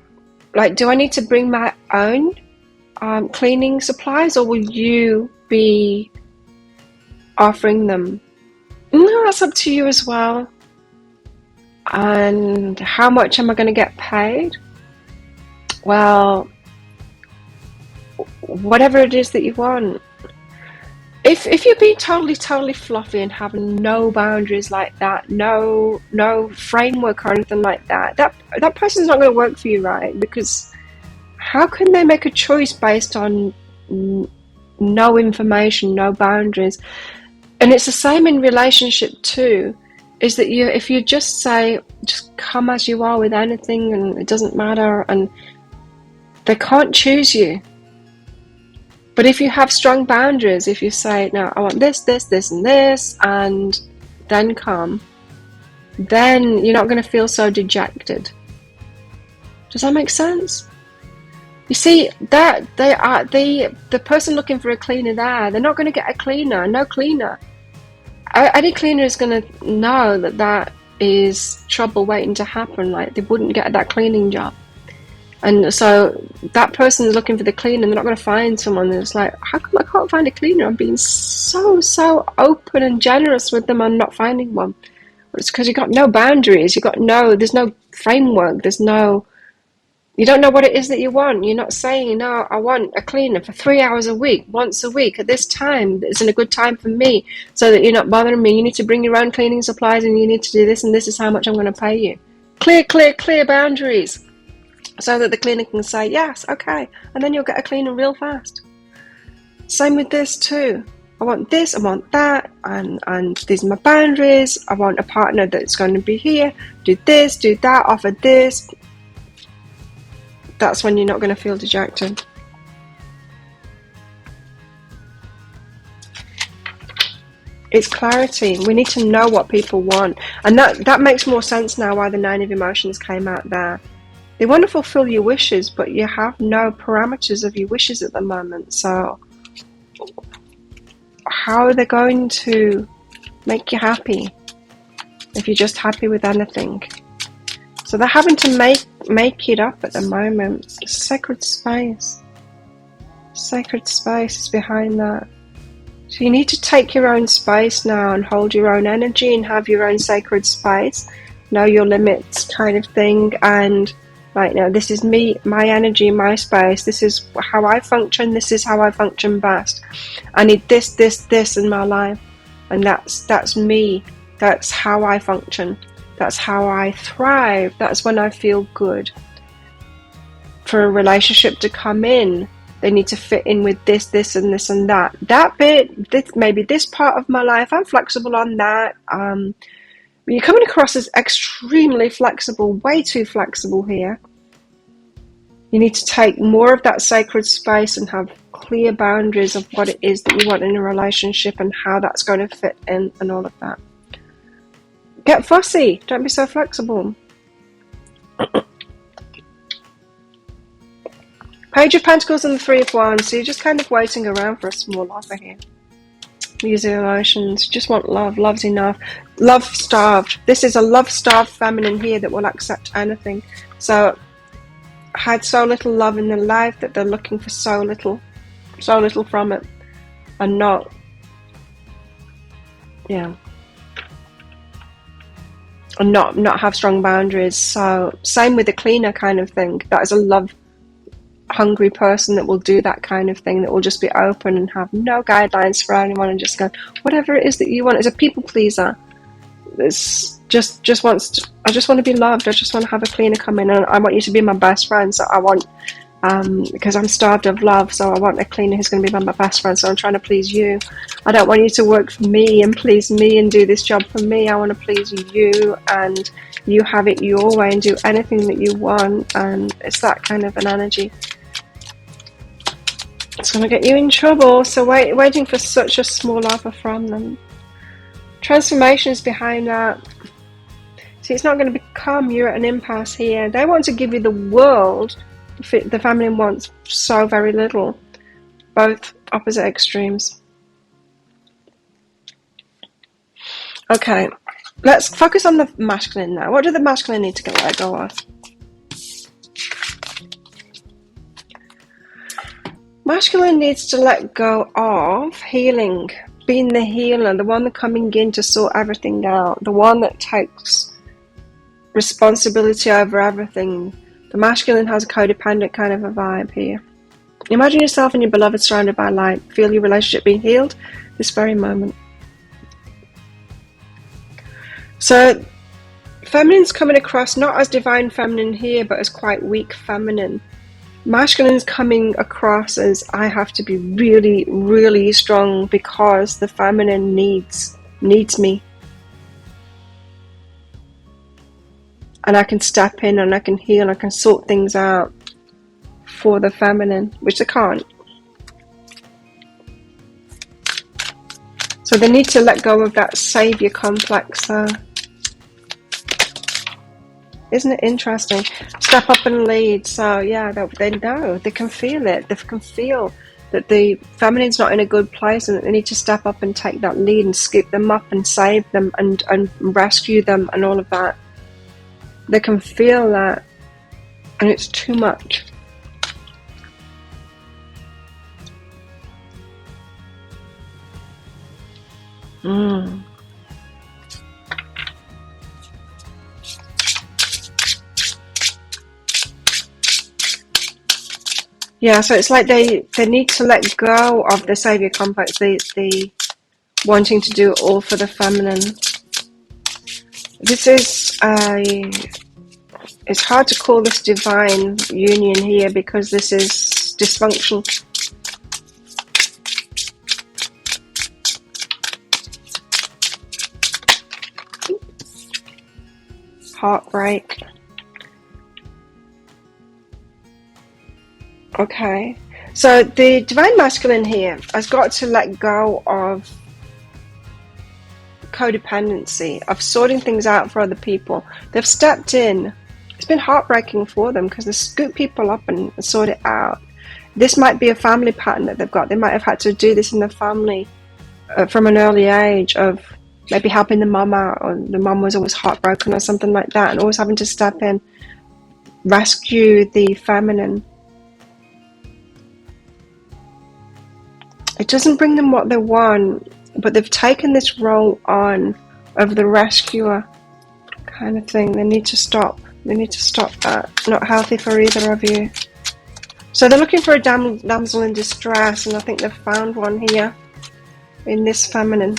like, do I need to bring my own cleaning supplies, or will you be offering them? No, that's up to you as well. And how much am I going to get paid? Well, whatever it is that you want. If you're being totally fluffy and having no boundaries like that, no framework or anything like that, that person's not going to work for you, right? Because how can they make a choice based on no information, no boundaries? And it's the same in relationship too, is that if you just say, just come as you are with anything and it doesn't matter, and they can't choose you. But if you have strong boundaries, if you say, no, I want this, and this, and then come, then you're not going to feel so dejected. Does that make sense? You see, that they are the person looking for a cleaner there, they're not going to get a cleaner, no cleaner. Any cleaner is going to know that is trouble waiting to happen. Like, they wouldn't get that cleaning job. And so that person is looking for the cleaner, and they're not going to find someone that's like, how come I can't find a cleaner? I'm being so open and generous with them. I'm not finding one. Well, it's because you've got no boundaries. There's no framework. You don't know what it is that you want. You're not saying, no, I want a cleaner for 3 hours a week, once a week, at this time. Isn't a good time for me, so that you're not bothering me. You need to bring your own cleaning supplies, and you need to do this, and this is how much I'm going to pay you. Clear boundaries. So that the cleaner can say, yes, okay, and then you'll get a cleaner real fast. Same with this too. I want this, I want that, and these are my boundaries. I want a partner that's going to be here, do this, do that, offer this. That's when you're not going to feel dejected. It's clarity. We need to know what people want. And that makes more sense now why the 9 of Emotions came out there. They want to fulfill your wishes, but you have no parameters of your wishes at the moment. So how are they going to make you happy if you're just happy with anything? So they're having to make it up at the moment. Sacred space. Sacred space is behind that. So you need to take your own space now and hold your own energy and have your own sacred space. Know your limits, kind of thing. And right now, this is me, my energy, my space. This is how I function. This is how I function best. I need this in my life. And that's me. That's how I function. That's how I thrive. That's when I feel good. For a relationship to come in, they need to fit in with this, and this, and that. That bit, maybe this part of my life, I'm flexible on that. You're coming across as extremely flexible, way too flexible here. You need to take more of that sacred space and have clear boundaries of what it is that you want in a relationship and how that's going to fit in and all of that. Get fussy. Don't be so flexible. Page of Pentacles and the Three of Wands. So you're just kind of waiting around for a small offer here. Use your emotions. You just want love. Love's enough. Love starved. This is a love starved feminine here that will accept anything. So had so little love in their life that they're looking for so little from it, and not, yeah, and not have strong boundaries. So same with the cleaner kind of thing. That is a love hungry person that will do that kind of thing, that will just be open and have no guidelines for anyone and just go whatever it is that you want. Is a people pleaser. It's just wants to, I just want to be loved. I just want to have a cleaner come in, and I want you to be my best friend. So I want, because I'm starved of love, so I want a cleaner who's going to be my best friend. So I'm trying to please you. I don't want you to work for me and please me and do this job for me. I want to please you, and you have it your way and do anything that you want. And it's that kind of an energy. It's going to get you in trouble. So waiting for such a small offer from them. Transformations behind that. See, it's not going to become, you're at an impasse here. They want to give you the world. The family wants so very little. Both opposite extremes. Okay, let's focus on the masculine now. What do the masculine need to get let go of? Masculine needs to let go of healing, being the healer, the one that's coming in to sort everything out, the one that takes responsibility over everything. The masculine has a codependent kind of a vibe here. Imagine yourself and your beloved surrounded by light. Feel your relationship being healed this very moment. So, feminine's coming across not as divine feminine here, but as quite weak feminine. Masculine's coming across as I have to be really, really strong because the feminine needs me. And I can step in and I can heal, I can sort things out for the feminine, which they can't. So they need to let go of that savior complex. Isn't it interesting? Step up and lead. So yeah, they know, they can feel it. They can feel that the feminine's not in a good place and that they need to step up and take that lead and scoop them up and save them and rescue them and all of that. They can feel that, and it's too much. Yeah, so it's like they need to let go of the savior complex, the wanting to do it all for the feminine. This is it's hard to call this divine union here because this is dysfunction. Heartbreak. Okay, so the divine masculine here has got to let go of codependency, of sorting things out for other people. They've stepped in. It's been heartbreaking for them because they scoop people up and sort it out. This might be a family pattern that they've got. They might have had to do this in the family from an early age, of maybe helping the mum out, or the mum was always heartbroken or something like that, and always having to step in, rescue the feminine. It doesn't bring them what they want, but they've taken this role on of the rescuer kind of thing. They need to stop. They need to stop that. Not healthy for either of you. So they're looking for a damsel in distress, and I think they've found one here in this feminine.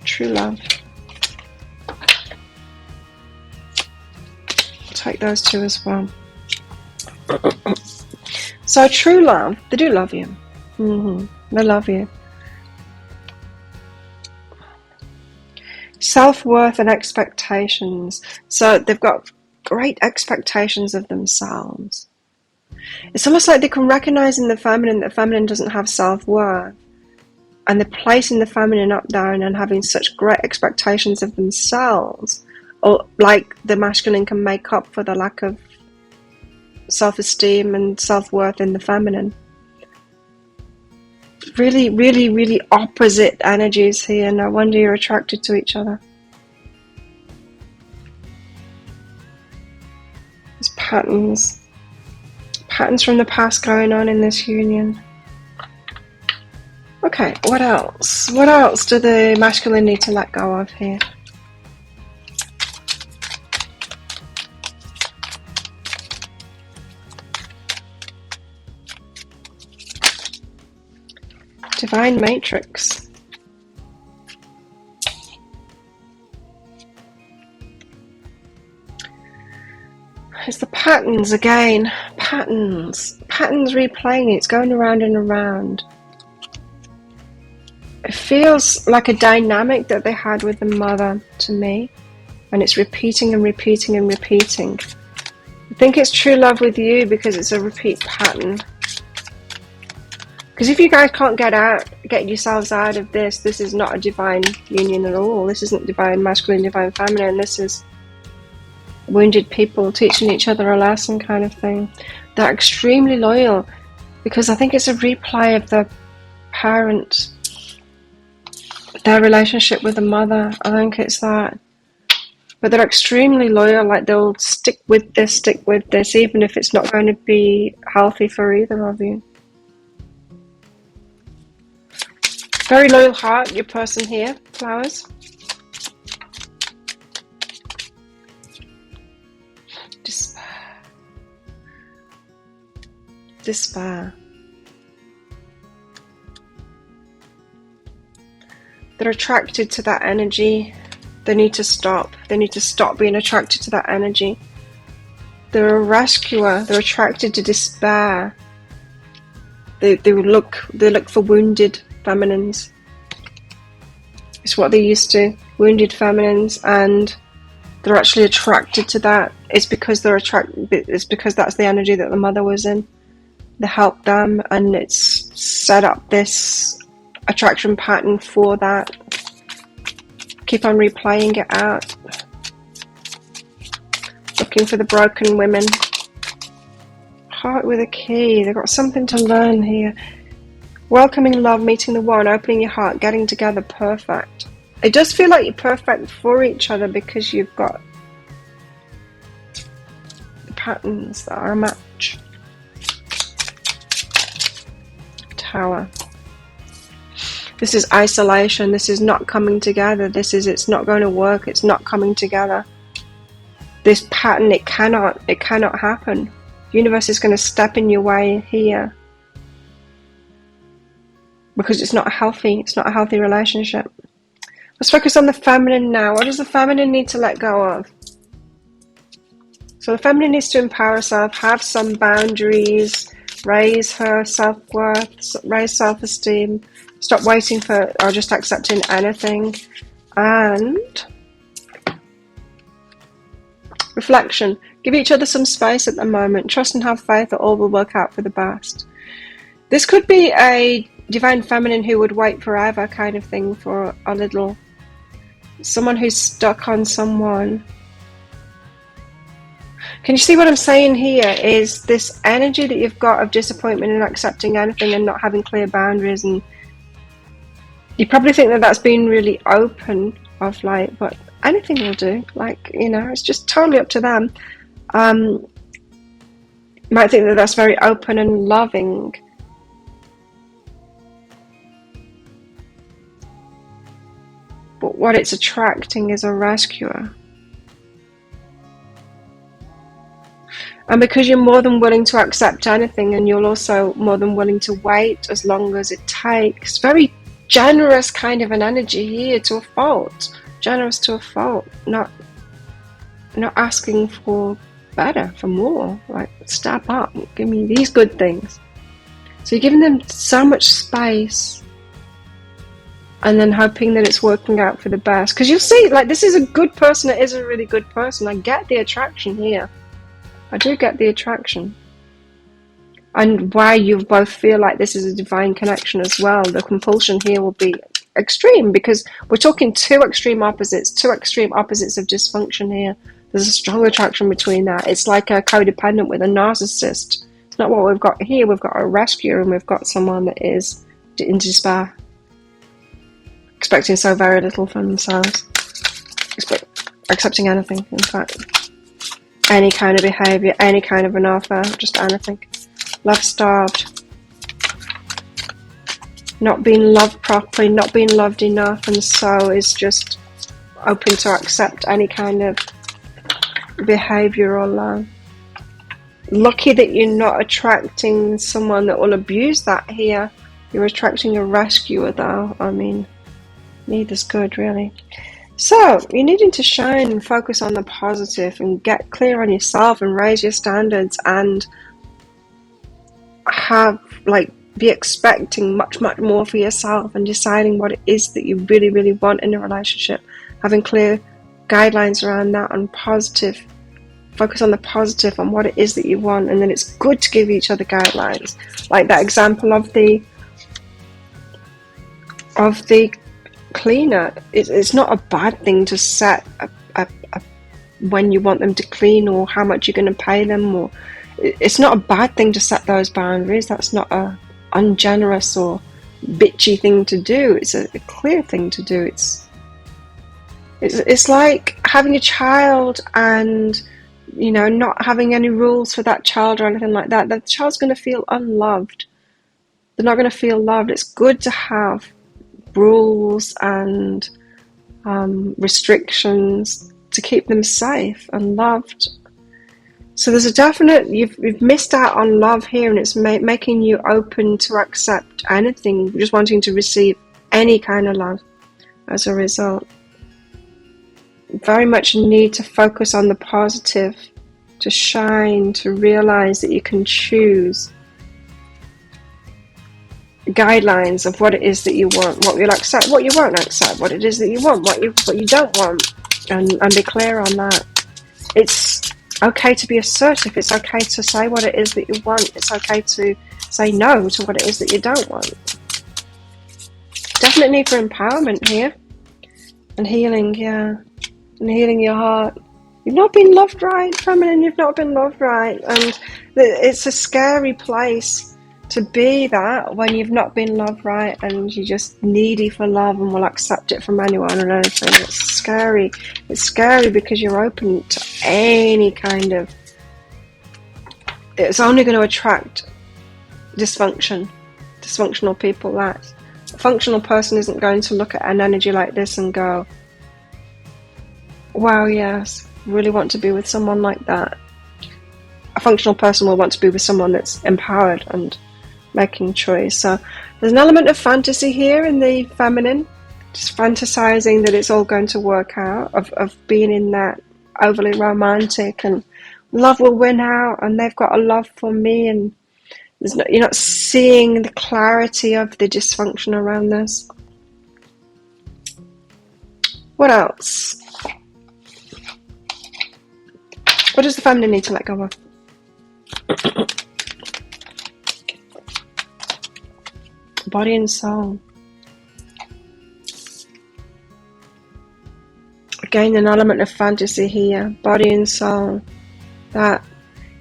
True love. I'll take those two as well. So true love, they do love you. They love you. Self-worth and expectations. So they've got great expectations of themselves. It's almost like they can recognize in the feminine that the feminine doesn't have self-worth. And they're placing the feminine up there and having such great expectations of themselves. or like the masculine can make up for the lack of self-esteem and self-worth in the feminine. Really, really, really opposite energies here. No wonder you're attracted to each other. There's patterns from the past going on in this union. Okay, what else? What else do the masculine need to let go of here? Divine Matrix. It's the patterns again. Patterns replaying. It's going around and around. It feels like a dynamic that they had with the mother to me, and it's repeating and repeating and repeating. I think it's true love with you because it's a repeat pattern. Because if you guys can't get yourselves out of this, this is not a divine union at all. This isn't divine masculine, divine feminine. This is wounded people teaching each other a lesson kind of thing. They're extremely loyal because I think it's a replay of the parent, their relationship with the mother. I think it's that. But they're extremely loyal, like they'll stick with this, even if it's not going to be healthy for either of you. Very loyal heart, your person here, flowers. Despair. They're attracted to that energy. They need to stop. They need to stop being attracted to that energy. They're a rescuer. They're attracted to despair. They look for wounded feminines. It's what they're used to. Wounded feminines, and they're actually attracted to that. It's because it's because that's the energy that the mother was in. They helped them, and it's set up this attraction pattern for that. Keep on replaying it out. Looking for the broken women. Heart with a key. They've got something to learn here. Welcoming love, meeting the one, opening your heart, getting together, perfect. It does feel like you're perfect for each other because you've got the patterns that are a match. Tower. This is isolation. This is not coming together. This is, it's not going to work. It's not coming together. This pattern, it cannot happen. The universe is going to step in your way here. Because it's not a healthy relationship. Let's focus on the feminine now. What does the feminine need to let go of? So the feminine needs to empower herself, have some boundaries, raise her self-worth, raise self-esteem, stop waiting for or just accepting anything, and reflection. Give each other some space at the moment. Trust and have faith that all will work out for the best. This could be a divine feminine who would wait forever kind of thing for a little, someone who's stuck on someone. Can you see what I'm saying here is this energy that you've got of disappointment and accepting anything and not having clear boundaries, and you probably think that that's been really open of like, but anything will do, like, you know, it's just totally up to them. You might think that that's very open and loving, but what it's attracting is a rescuer. And because you're more than willing to accept anything, and you're also more than willing to wait as long as it takes, very generous kind of an energy here to a fault. Generous to a fault, not asking for better, for more, like step up, give me these good things. So you're giving them so much space, and then hoping that it's working out for the best. Because you'll see, like, this is a good person, it is a really good person. I get the attraction here. I do get the attraction. And why you both feel like this is a divine connection as well. The compulsion here will be extreme, because we're talking two extreme opposites of dysfunction here. There's a strong attraction between that. It's like a codependent with a narcissist. It's not what we've got here. We've got a rescuer, and we've got someone that is in despair, expecting so very little from themselves, accepting anything, in fact. Any kind of behaviour, any kind of an offer, just anything. Love-starved. Not being loved properly, not being loved enough, and so is just open to accept any kind of behaviour or love. Lucky that you're not attracting someone that will abuse that here. You're attracting a rescuer, though. I mean, neither's good, really. So, you're needing to shine and focus on the positive and get clear on yourself and raise your standards and be expecting much more for yourself and deciding what it is that you really want in a relationship. Having clear guidelines around that and positive. Focus on the positive, on what it is that you want, and then it's good to give each other guidelines. Like that example of the cleaner. It's not a bad thing to set when you want them to clean or how much you're going to pay them, or it's not a bad thing to set those boundaries. That's not a ungenerous or bitchy thing to do. It's a clear thing to do. It's like having a child and not having any rules for that child or anything like that. The child's going to feel unloved. They're not going to feel loved. It's good to have rules and restrictions to keep them safe and loved. So there's a definite, you've missed out on love here, and it's making you open to accept anything, just wanting to receive any kind of love as a result. Very much need to focus on the positive, to shine, to realize that you can choose guidelines of what it is that you want, what you'll accept, what you won't accept, what it is that you want, what you don't want, and be clear on that. It's okay to be assertive. It's okay to say what it is that you want. It's okay to say no to what it is that you don't want. Definite need for empowerment here and healing, yeah. And healing your heart. You've not been loved right, feminine. You've not been loved right, and it's a scary place to be that when you've not been loved right and you're just needy for love and will accept it from anyone and anything. It's scary. It's scary because you're open to any kind of. It's only going to attract dysfunctional people. That a functional person isn't going to look at an energy like this and go, wow, yes, really want to be with someone like that. A functional person will want to be with someone that's empowered and making choice. So there's an element of fantasy here in the feminine, just fantasizing that it's all going to work out, of being in that overly romantic and love will win out and they've got a love for me, and you're not seeing the clarity of the dysfunction around this. What else? What does the feminine need to let go of? Body and soul. Again, an element of fantasy here. Body and soul. That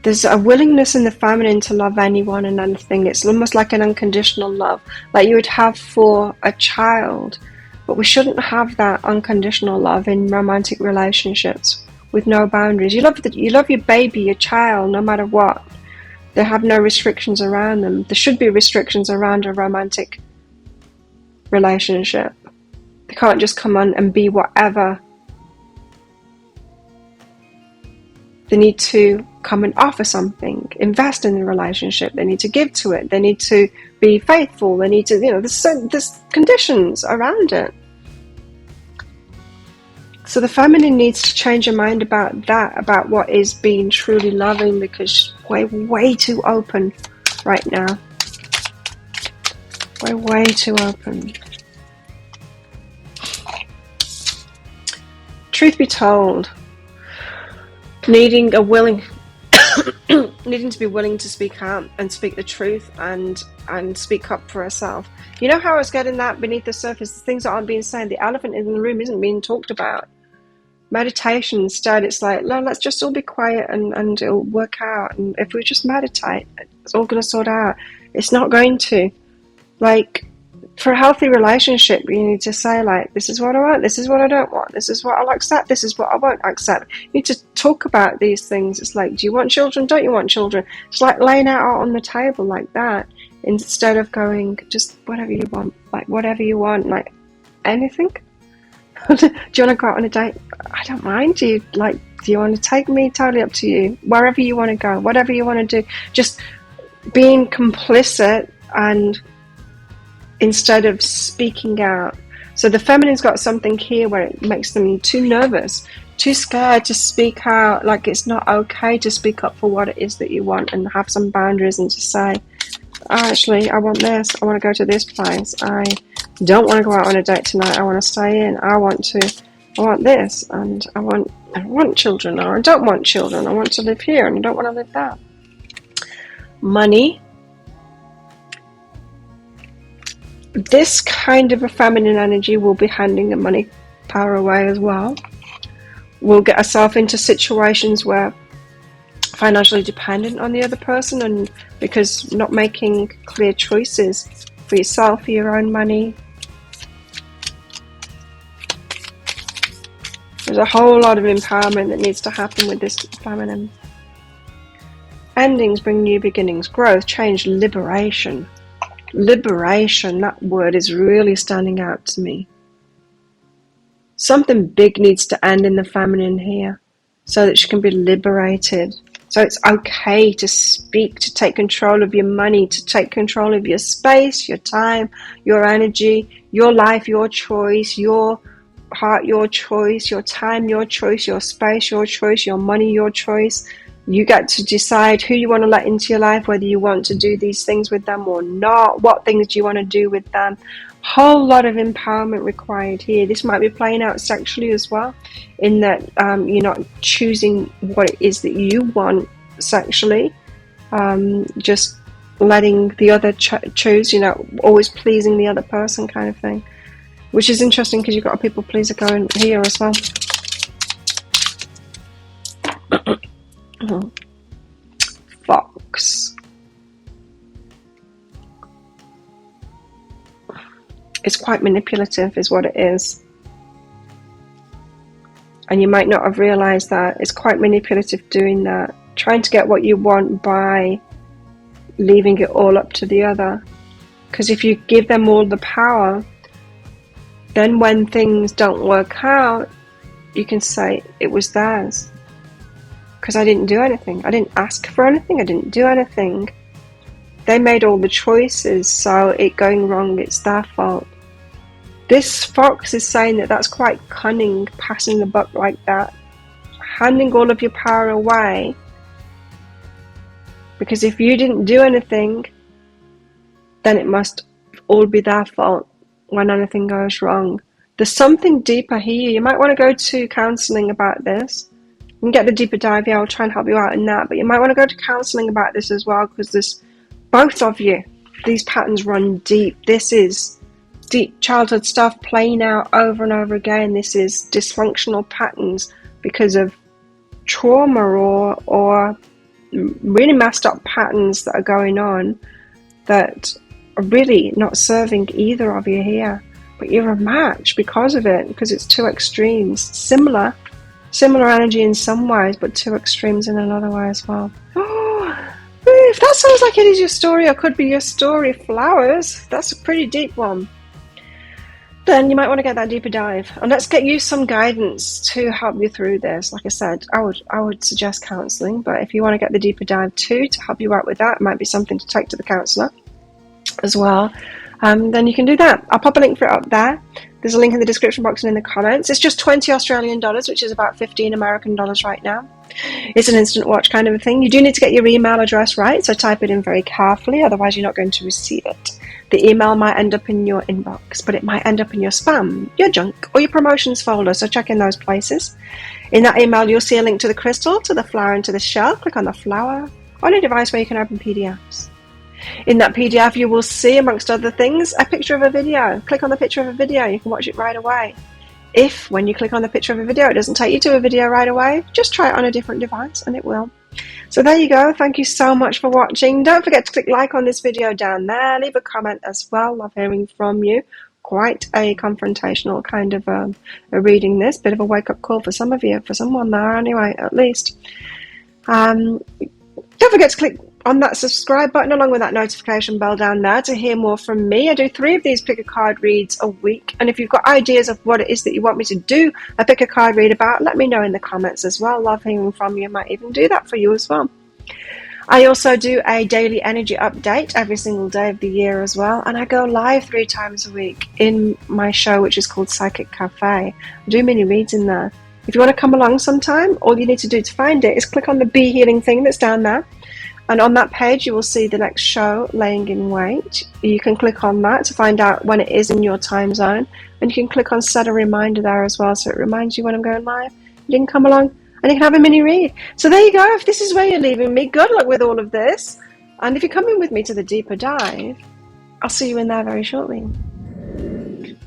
there's a willingness in the feminine to love anyone and anything. It's almost like an unconditional love, like you would have for a child. But we shouldn't have that unconditional love in romantic relationships with no boundaries. You love your baby, your child, no matter what. They have no restrictions around them. There should be restrictions around a romantic relationship. They can't just come on and be whatever. They need to come and offer something, invest in the relationship. They need to give to it. They need to be faithful. They need to, there's conditions around it. So the feminine needs to change her mind about that, about what is being truly loving, because we're way too open right now. We're way too open. Truth be told, needing a willing needing to be willing to speak out and speak the truth and speak up for herself. You know how I was getting that beneath the surface, the things that aren't being said, the elephant in the room isn't being talked about. Meditation instead, it's like, no, let's just all be quiet and it'll work out. And if we just meditate, it's all going to sort out. It's not going to. Like, for a healthy relationship, you need to say, like, this is what I want, this is what I don't want, this is what I'll accept, this is what I won't accept. You need to talk about these things. It's like, do you want children, don't you want children? It's like laying it out on the table like that, instead of going, just whatever you want, like whatever you want, like anything. Do you want to go out on a date? I don't mind. Do you want to take me? Totally up to you. Wherever you want to go, whatever you want to do. Just being complicit, and instead of speaking out. So the feminine's got something here where it makes them too nervous, too scared to speak out. Like, it's not okay to speak up for what it is that you want and have some boundaries and to say, actually, I want this. I want to go to this place. I don't want to go out on a date tonight. I want to stay in. I want this, and I want children, or I don't want children. I want to live here and I don't want to live there. Money. This kind of a feminine energy will be handing the money power away as well. We'll get ourselves into situations where financially dependent on the other person, and because not making clear choices for yourself, for your own money. There's a whole lot of empowerment that needs to happen with this feminine. Endings bring new beginnings, growth, change, liberation. Liberation, that word is really standing out to me. Something big needs to end in the feminine here so that she can be liberated. So it's okay to speak, to take control of your money, to take control of your space, your time, your energy, your life, your choice, your heart, your choice, your time, your choice, your space, your choice, your money, your choice. You get to decide who you want to let into your life, whether you want to do these things with them or not, what things do you want to do with them. Whole lot of empowerment required here. This might be playing out sexually as well, in that you're not choosing what it is that you want sexually, just letting the other choose, always pleasing the other person kind of thing. Which is interesting because you've got a people pleaser going here as well. Fox. It's quite manipulative is what it is. And you might not have realised that. It's quite manipulative doing that. Trying to get what you want by leaving it all up to the other. Because if you give them all the power, then when things don't work out, you can say it was theirs. Because I didn't do anything. I didn't ask for anything. I didn't do anything. They made all the choices, so it going wrong, it's their fault. This fox is saying that that's quite cunning, passing the buck like that. Handing all of your power away. Because if you didn't do anything, then it must all be their fault when anything goes wrong. There's something deeper here. You might want to go to counselling about this. You can get the deeper dive. Yeah, I'll try and help you out in that. But you might want to go to counselling about this as well, because there's both of you. These patterns run deep. This is deep childhood stuff playing out over and over again. This is dysfunctional patterns because of trauma or really messed up patterns that are going on that are really not serving either of you here. But you're a match because of it, because it's two extremes. Similar energy in some ways, but two extremes in another way as well. Oh, if that sounds like it is your story, or could be your story, flowers, that's a pretty deep one. Then you might want to get that deeper dive, and let's get you some guidance to help you through this. Like I said, I would suggest counselling, but if you want to get the deeper dive too to help you out with that, it might be something to take to the counsellor as well. Then you can do that. I'll pop a link for it up there. There's a link in the description box and in the comments. It's just 20 Australian dollars, which is about 15 American dollars right now. It's an instant watch kind of a thing. You do need to get your email address right, so type it in very carefully, otherwise you're not going to receive it. The email might end up in your inbox, but it might end up in your spam, your junk, or your promotions folder, so check in those places. In that email, you'll see a link to the crystal, to the flower, and to the shell. Click on the flower, on a device where you can open PDFs. In that PDF, you will see, amongst other things, a picture of a video. Click on the picture of a video, you can watch it right away. If, when you click on the picture of a video, it doesn't take you to a video right away, just try it on a different device and it will. So there you go. Thank you so much for watching. Don't forget to click like on this video down there. Leave a comment as well. Love hearing from you. Quite a confrontational kind of a reading this. Bit of a wake-up call for some of you, for someone there anyway, at least. Don't forget to click on that subscribe button along with that notification bell down there to hear more from me. I do 3 of these pick a card reads a week, and if you've got ideas of what it is that you want me to do a pick a card read about, let me know in the comments as well. Love hearing from you. I might even do that for you as well. I also do a daily energy update every single day of the year as well, and I go live 3 times a week in my show, which is called Psychic Cafe. I do mini reads in there. If you want to come along sometime, all you need to do to find it is click on the Be Healing thing that's down there. And on that page, you will see the next show, Laying in Wait. You can click on that to find out when it is in your time zone. And you can click on Set a Reminder there as well, so it reminds you when I'm going live. You can come along and you can have a mini read. So there you go. If this is where you're leaving me, good luck with all of this. And if you're coming with me to the deeper dive, I'll see you in there very shortly.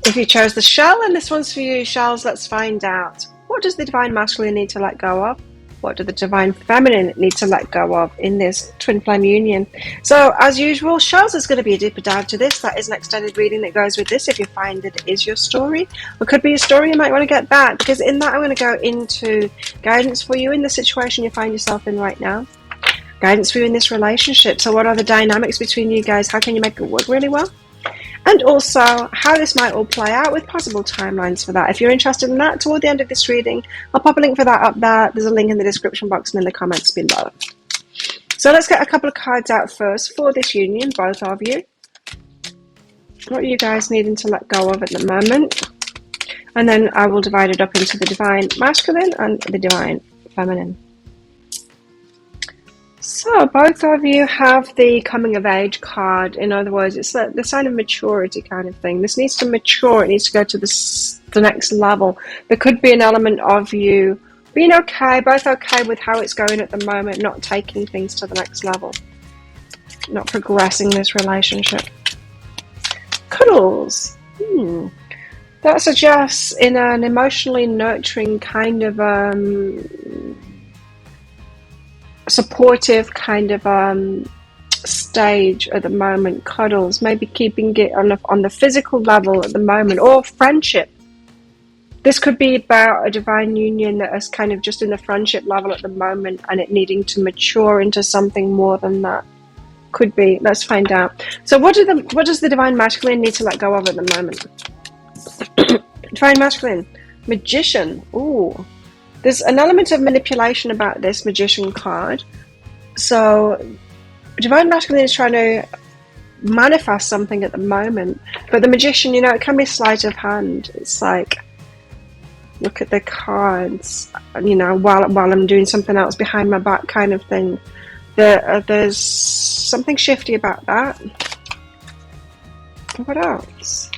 If you chose the shell, and this one's for you, shells, let's find out. What does the Divine Masculine need to let go of? What do the Divine Feminine need to let go of in this twin flame union? So, as usual, shells, there's going to be a deeper dive to this. That is an extended reading that goes with this if you find that it is your story. Or could be a story you might want to get back, because in that I'm going to go into guidance for you in the situation you find yourself in right now. Guidance for you in this relationship. So what are the dynamics between you guys? How can you make it work really well? And also how this might all play out with possible timelines for that. If you're interested in that, toward the end of this reading, I'll pop a link for that up there. There's a link in the description box and in the comments below. So let's get a couple of cards out first for this union, both of you. What are you guys needing to let go of at the moment? And then I will divide it up into the Divine Masculine and the Divine Feminine. So both of you have the coming of age card. In other words, it's the sign of maturity kind of thing. This needs to mature. It needs to go to the next level. There could be an element of you being okay, both okay with how it's going at the moment, not taking things to the next level, not progressing this relationship. Cuddles. That suggests in an emotionally nurturing kind of supportive kind of stage at the moment. Cuddles, maybe keeping it on the physical level at the moment, or friendship. This could be about a divine union that is kind of just in the friendship level at the moment, and it needing to mature into something more than that. Could be. Let's find out. So what does the Divine Masculine need to let go of at the moment? Divine Masculine, Magician. Ooh. There's an element of manipulation about this Magician card. So, Divine Masculine is trying to manifest something at the moment. But the Magician, it can be sleight of hand. It's like, look at the cards, while I'm doing something else behind my back kind of thing. There's something shifty about that. What else?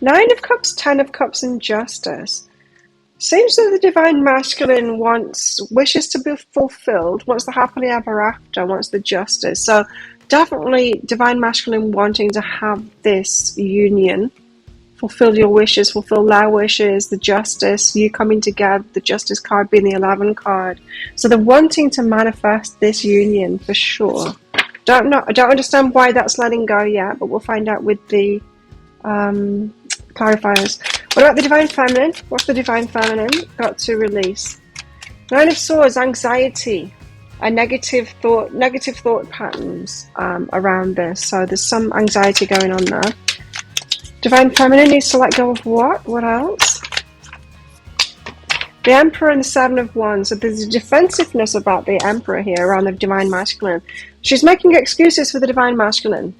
9 of Cups, 10 of Cups, and Justice. Seems that the Divine Masculine wishes to be fulfilled, wants the happily ever after, wants the justice. So definitely Divine Masculine wanting to have this union, fulfill your wishes, fulfill their wishes, the justice, you coming together, the Justice card being the 11 card. So they're wanting to manifest this union for sure. I don't understand why that's letting go yet, but we'll find out with the clarifiers. What about the Divine Feminine? What's the Divine Feminine got to release? 9 of Swords, anxiety, a negative thought patterns around this. So there's some anxiety going on there. Divine Feminine needs to let go of what? What else? The Emperor and the 7 of Wands. So there's a defensiveness about the Emperor here around the Divine Masculine. She's making excuses for the Divine Masculine.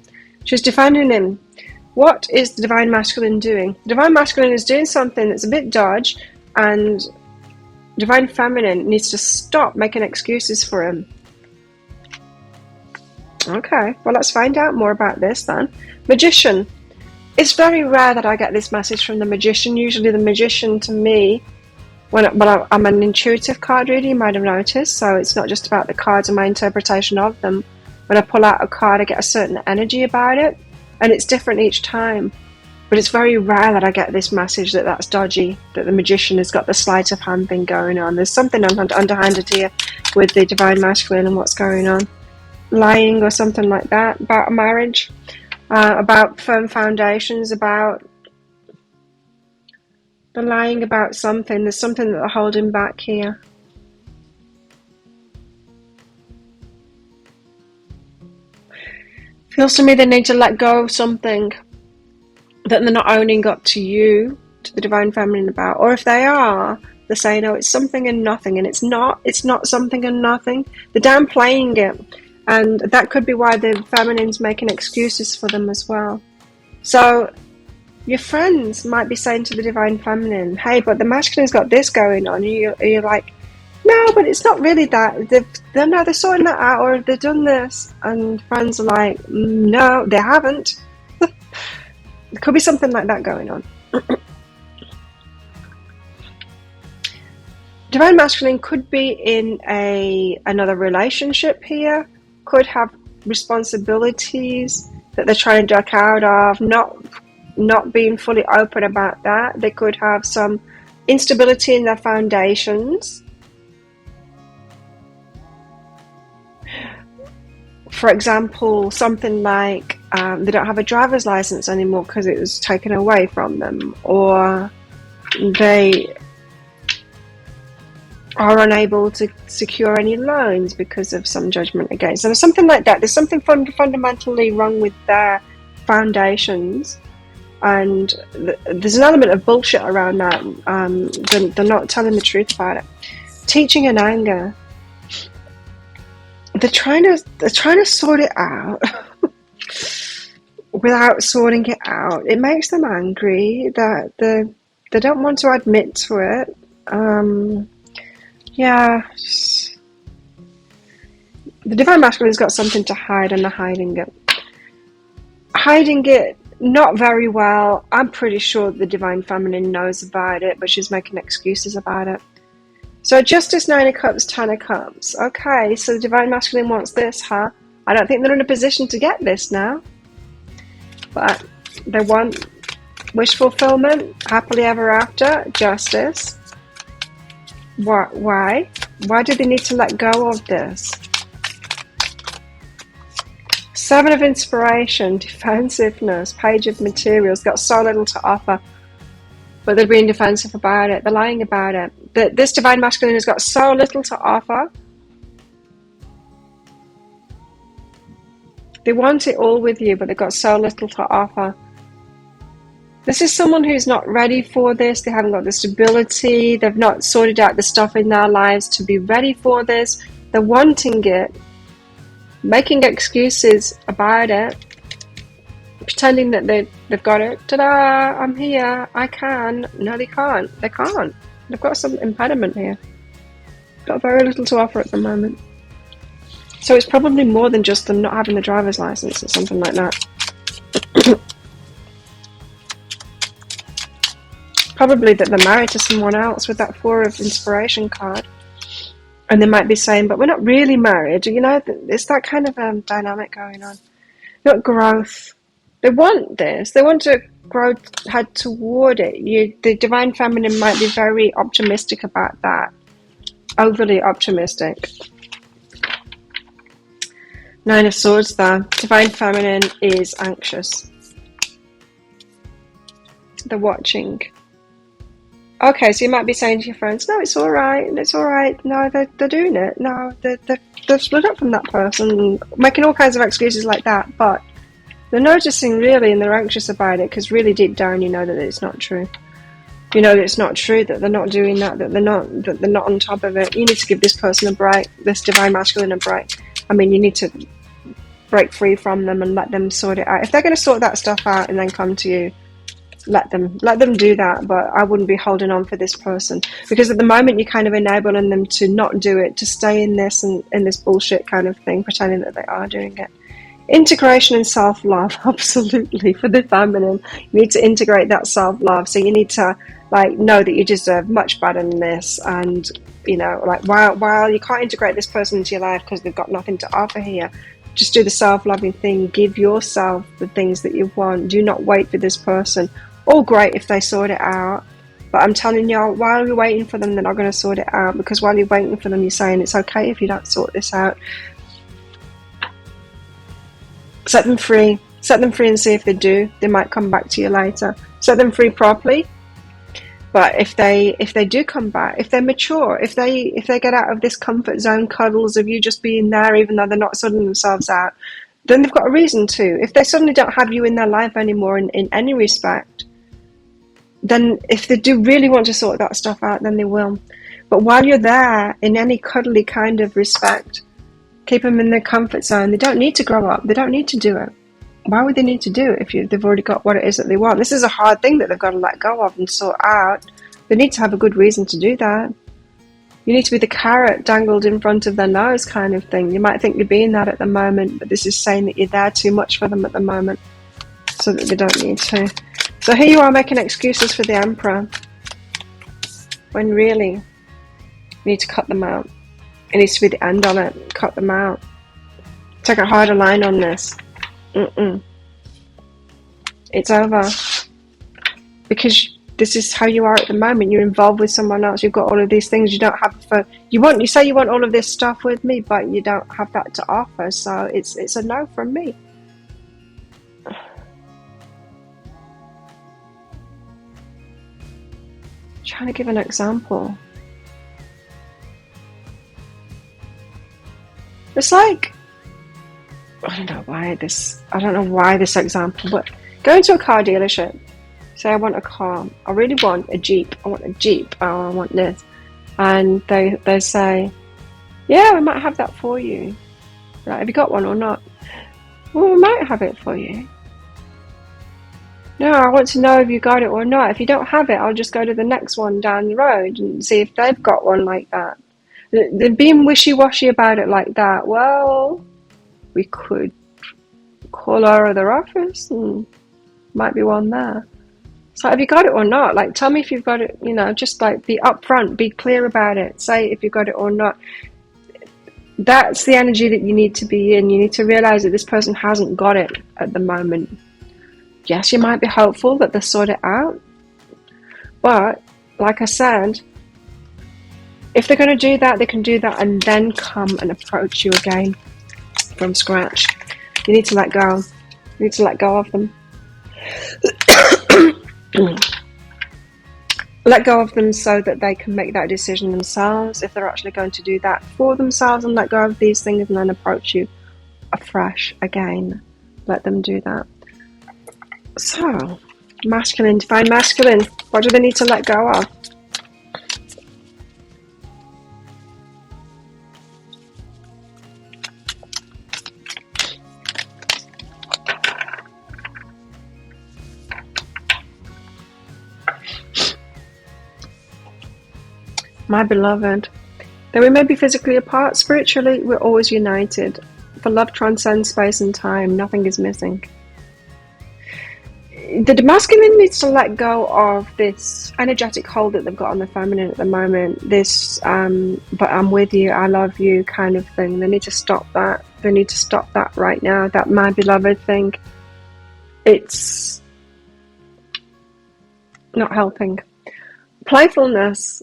She's defending him. What is the Divine Masculine doing? The Divine Masculine is doing something that's a bit dodge, and Divine Feminine needs to stop making excuses for him. Okay, well, let's find out more about this then. Magician. It's very rare that I get this message from the Magician. Usually the Magician, to me, I'm an intuitive card reader, you might have noticed, so it's not just about the cards and my interpretation of them. When I pull out a card, I get a certain energy about it, and it's different each time. But it's very rare that I get this message that that's dodgy, that the magician has got the sleight of hand thing going on. There's something underhanded here with the divine masculine and what's going on. Lying or something like that, about a marriage, about firm foundations, about the lying about something. There's something that they're holding back here. Feels to me they need to let go of something that they're not owning up to you, to the divine feminine about. Or if they are, they're saying, oh, it's something and nothing, and it's not something and nothing. They're downplaying it, and that could be why the feminine's making excuses for them as well. So your friends might be saying to the divine feminine, hey, but the masculine's got this going on. You're like, no, but it's not really that. They're sorting that out, or they've done this. And friends are like, no, they haven't. There could be something like that going on. Divine masculine could be in another relationship here, could have responsibilities that they're trying to duck out of, not being fully open about that. They could have some instability in their foundations. For example, something like they don't have a driver's license anymore because it was taken away from them, or they are unable to secure any loans because of some judgment against them, something like that. There's something fundamentally wrong with their foundations, and there's an element of bullshit around that. They're not telling the truth about it. Teaching and anger. They're trying to sort it out without sorting it out. It makes them angry that they don't want to admit to it. Yeah, the divine masculine's got something to hide, and they're hiding it. Hiding it not very well. I'm pretty sure the divine feminine knows about it, but she's making excuses about it. So Justice, 9 of Cups, 10 of Cups. Okay, so the divine masculine wants this, huh? I don't think they're in a position to get this now. But they want wish fulfillment, happily ever after, justice. Why? Why do they need to let go of this? 7 of Inspiration, defensiveness, Page of Materials, got so little to offer. But they're being defensive about it. They're lying about it. This divine masculine has got so little to offer. They want it all with you, but they've got so little to offer. This is someone who's not ready for this. They haven't got the stability. They've not sorted out the stuff in their lives to be ready for this. They're wanting it, making excuses about it, pretending that they've got it. Ta-da! I'm here. I can. No, they can't. They can't. They've got some impediment here. Got very little to offer at the moment. So it's probably more than just them not having the driver's license or something like that. Probably that they're married to someone else with that 4 of Inspiration card. And they might be saying, but we're not really married. You know, it's that kind of dynamic going on. Not growth. They want this. They want to grow, head toward it. The divine feminine might be very optimistic about that. Overly optimistic. 9 of Swords there. Divine feminine is anxious. They're watching. Okay, so you might be saying to your friends, no, it's all right. It's all right. No, they're doing it. No, they've split up from that person. Making all kinds of excuses like that. But they're noticing really, and they're anxious about it, because really deep down you know that it's not true. You know that it's not true, that they're not doing that they're not on top of it. You need to give this person a break, this divine masculine a break. I mean, you need to break free from them and let them sort it out. If they're going to sort that stuff out and then come to you, let them do that. But I wouldn't be holding on for this person, because at the moment you're kind of enabling them to not do it, to stay in this and in this bullshit kind of thing, pretending that they are doing it. Integration and self-love, absolutely. For the feminine, you need to integrate that self-love. So you need to like know that you deserve much better than this, and you know, like while you can't integrate this person into your life because they've got nothing to offer here, just do the self-loving thing. Give yourself the things that you want. Do not wait for this person. All great if they sort it out, but I'm telling you, while you're waiting for them, they're not going to sort it out, because while you're waiting for them, you're saying it's okay if you don't sort this out. Set them free. Set them free and see if they do. They might come back to you later. Set them free properly. But if they do come back, if they're mature, if they get out of this comfort zone cuddles of you just being there, even though they're not sorting themselves out, then they've got a reason to. If they suddenly don't have you in their life anymore in any respect, then if they do really want to sort that stuff out, then they will. But while you're there, in any cuddly kind of respect, keep them in their comfort zone. They don't need to grow up. They don't need to do it. Why would they need to do it if they've already got what it is that they want? This is a hard thing that they've got to let go of and sort out. They need to have a good reason to do that. You need to be the carrot dangled in front of their nose kind of thing. You might think you're being that at the moment, but this is saying that you're there too much for them at the moment, so that they don't need to. So here you are making excuses for the Emperor, when really you need to cut them out. It needs to be the end on it. Cut them out. Take a harder line on this. It's over. Because this is how you are at the moment. You're involved with someone else. You've got all of these things you don't have for. You say you want all of this stuff with me, but you don't have that to offer. So it's a no from me. Trying to give an example. It's like, I don't know why this example, but go into a car dealership. Say I want a car. I really want a Jeep. I want a Jeep. Oh, I want this. And they say, yeah, we might have that for you. Right, have you got one or not? Well, we might have it for you. No, I want to know if you got it or not. If you don't have it, I'll just go to the next one down the road and see if they've got one like that. They're being wishy-washy about it like that. Well, we could call our other office and might be one there. So have you got it or not? Like, tell me if you've got it, you know, just like be upfront, be clear about it. Say if you got it or not. That's the energy that you need to be in. You need to realize that this person hasn't got it at the moment. Yes, you might be hopeful that they'll sort it out. But, like I said, if they're going to do that, they can do that and then come and approach you again from scratch. You need to let go. You need to let go of them. Let go of them so that they can make that decision themselves, if they're actually going to do that for themselves, and let go of these things and then approach you afresh again. Let them do that. So, masculine, divine masculine, what do they need to let go of? My beloved, though we may be physically apart, spiritually we're always united. For love transcends space and time, nothing is missing. The masculine needs to let go of this energetic hold that they've got on the feminine at the moment. This, but I'm with you, I love you kind of thing. They need to stop that. They need to stop that right now. That my beloved thing. It's not helping. Playfulness.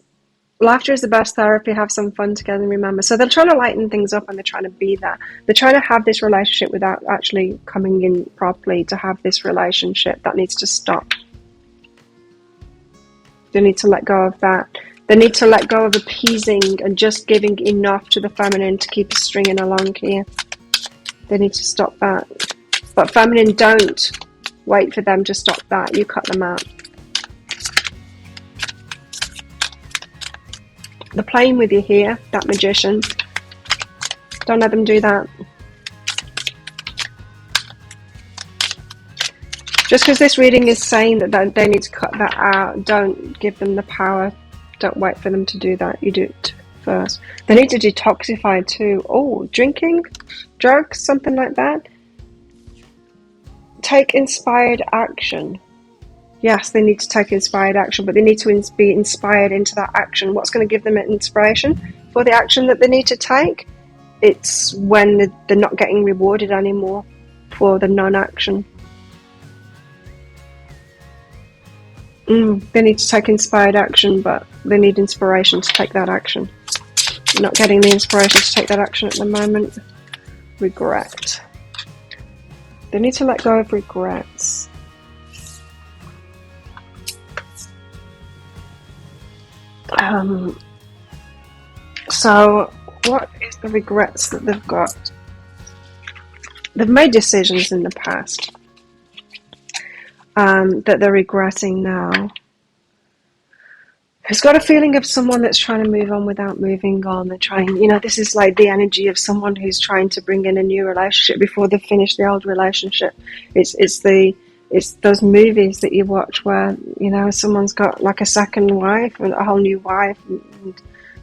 Laughter is the best therapy. Have some fun together and remember. So they're trying to lighten things up and they're trying to be that. They're trying to have this relationship without actually coming in properly to have this relationship. That needs to stop. They need to let go of that. They need to let go of appeasing and just giving enough to the feminine to keep us stringing along here. They need to stop that. But feminine, don't wait for them to stop that. You cut them out. They're playing with you here, that magician. Don't let them do that. Just because this reading is saying that they need to cut that out, don't give them the power. Don't wait for them to do that. You do it first. They need to detoxify too. Oh, drinking, drugs, something like that. take inspired action. Yes, they need to take inspired action, but they need to be inspired into that action. What's going to give them an inspiration for the action that they need to take? It's when they're not getting rewarded anymore for the non-action. They need to take inspired action, but they need inspiration to take that action. They're not getting the inspiration to take that action at the moment. Regret. They need to let go of regrets. So what is the regrets that they've got? They've made decisions in the past that they're regretting now. Who's got a feeling of someone that's trying to move on without moving on. They're trying, this is like the energy of someone who's trying to bring in a new relationship before they've finished the old relationship. It's those movies that you watch where, someone's got like a second wife and a whole new wife, and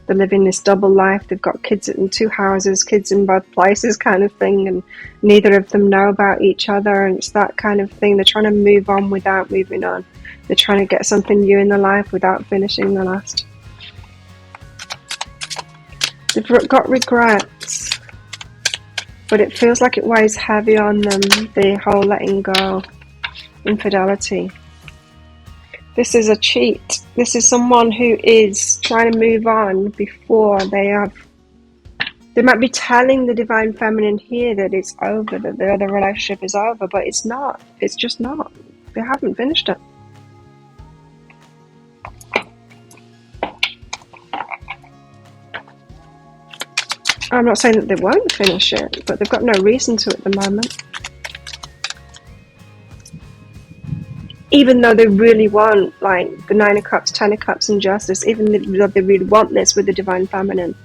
they're living this double life. They've got kids in 2 houses, kids in both places kind of thing, and neither of them know about each other, and it's that kind of thing. They're trying to move on without moving on. They're trying to get something new in their life without finishing the last. They've got regrets, but it feels like it weighs heavy on them, the whole letting go, infidelity. This is a cheat. This is someone who is trying to move on before they have. They might be telling the Divine Feminine here that it's over, that the other relationship is over, but it's not. It's just not. They haven't finished it. I'm not saying that they won't finish it, but they've got no reason to at the moment. Even though they really want, like, the 9 of Cups, 10 of Cups, and Justice, even though they really want this with the Divine Feminine,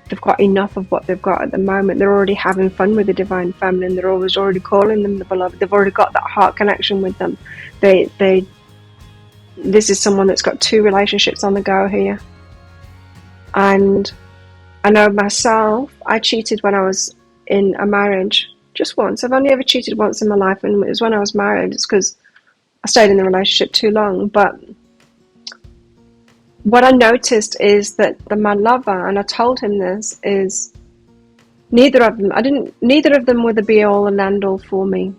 they've got enough of what they've got at the moment. They're already having fun with the Divine Feminine. They're already calling them the beloved. They've already got that heart connection with them. This is someone that's got 2 relationships on the go here. And I know myself, I cheated when I was in a marriage. Just once. I've only ever cheated once in my life, and it was when I was married. It's because I stayed in the relationship too long. But what I noticed is that my lover, and I told him this, is neither of them were the be all and end all for me.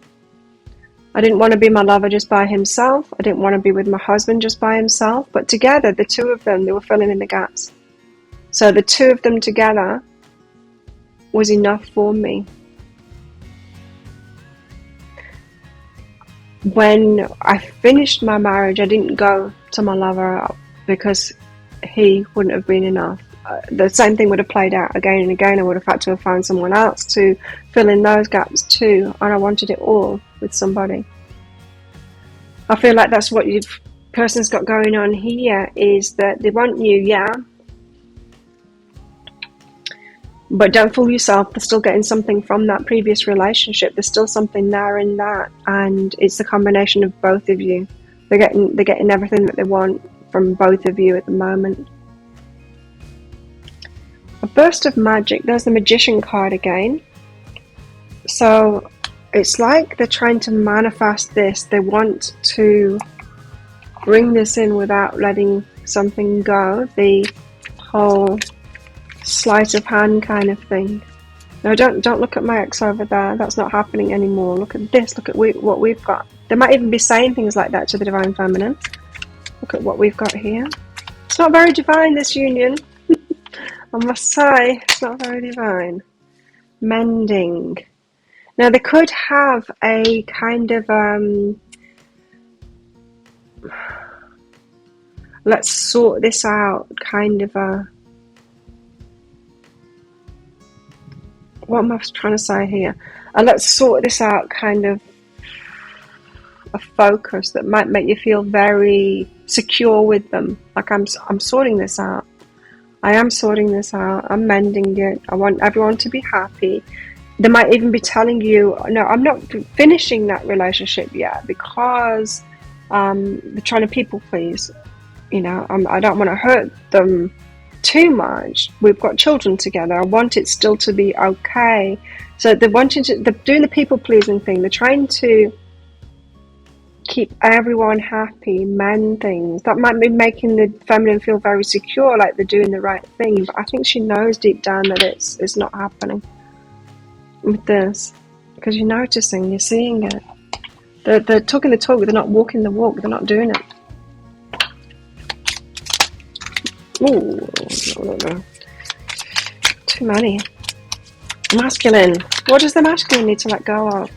I didn't want to be my lover just by himself. I didn't want to be with my husband just by himself. But together, the 2 of them, they were filling in the gaps. So the 2 of them together was enough for me. When I finished my marriage, I didn't go to my lover because he wouldn't have been enough. The same thing would have played out again and again. I would have had to have found someone else to fill in those gaps too, and I wanted it all with somebody. I feel like that's what your person's got going on here, is that they want you, yeah, but don't fool yourself. They're still getting something from that previous relationship. There's still something there in that, and it's the combination of both of you. They're getting everything that they want from both of you at the moment. A burst of magic. There's the Magician card again. So it's like they're trying to manifest this. They want to bring this in without letting something go. The whole sleight of hand kind of thing. No, don't look at my ex over there. That's not happening anymore. Look at this. Look at what we've got. They might even be saying things like that to the Divine Feminine. Look at what we've got here. It's not very divine, this union. I must say, it's not very divine. Mending. Now, they could have a kind of let's sort this out kind of a, what am I trying to say here? Let's sort this out kind of a focus that might make you feel very secure with them. Like I'm sorting this out. I am sorting this out. I'm mending it. I want everyone to be happy. They might even be telling you, no, I'm not finishing that relationship yet because they're trying to people please. I don't want to hurt them. too much. We've got children together. I want it still to be okay. So they're doing the people pleasing thing. They're trying to keep everyone happy, mend things. That might be making the feminine feel very secure, like they're doing the right thing. But I think she knows deep down that it's not happening with this, because you're noticing, you're seeing it. They're talking the talk, but they're not walking the walk. They're not doing it. Ooh, no. Too many. Masculine. What does the masculine need to let go of?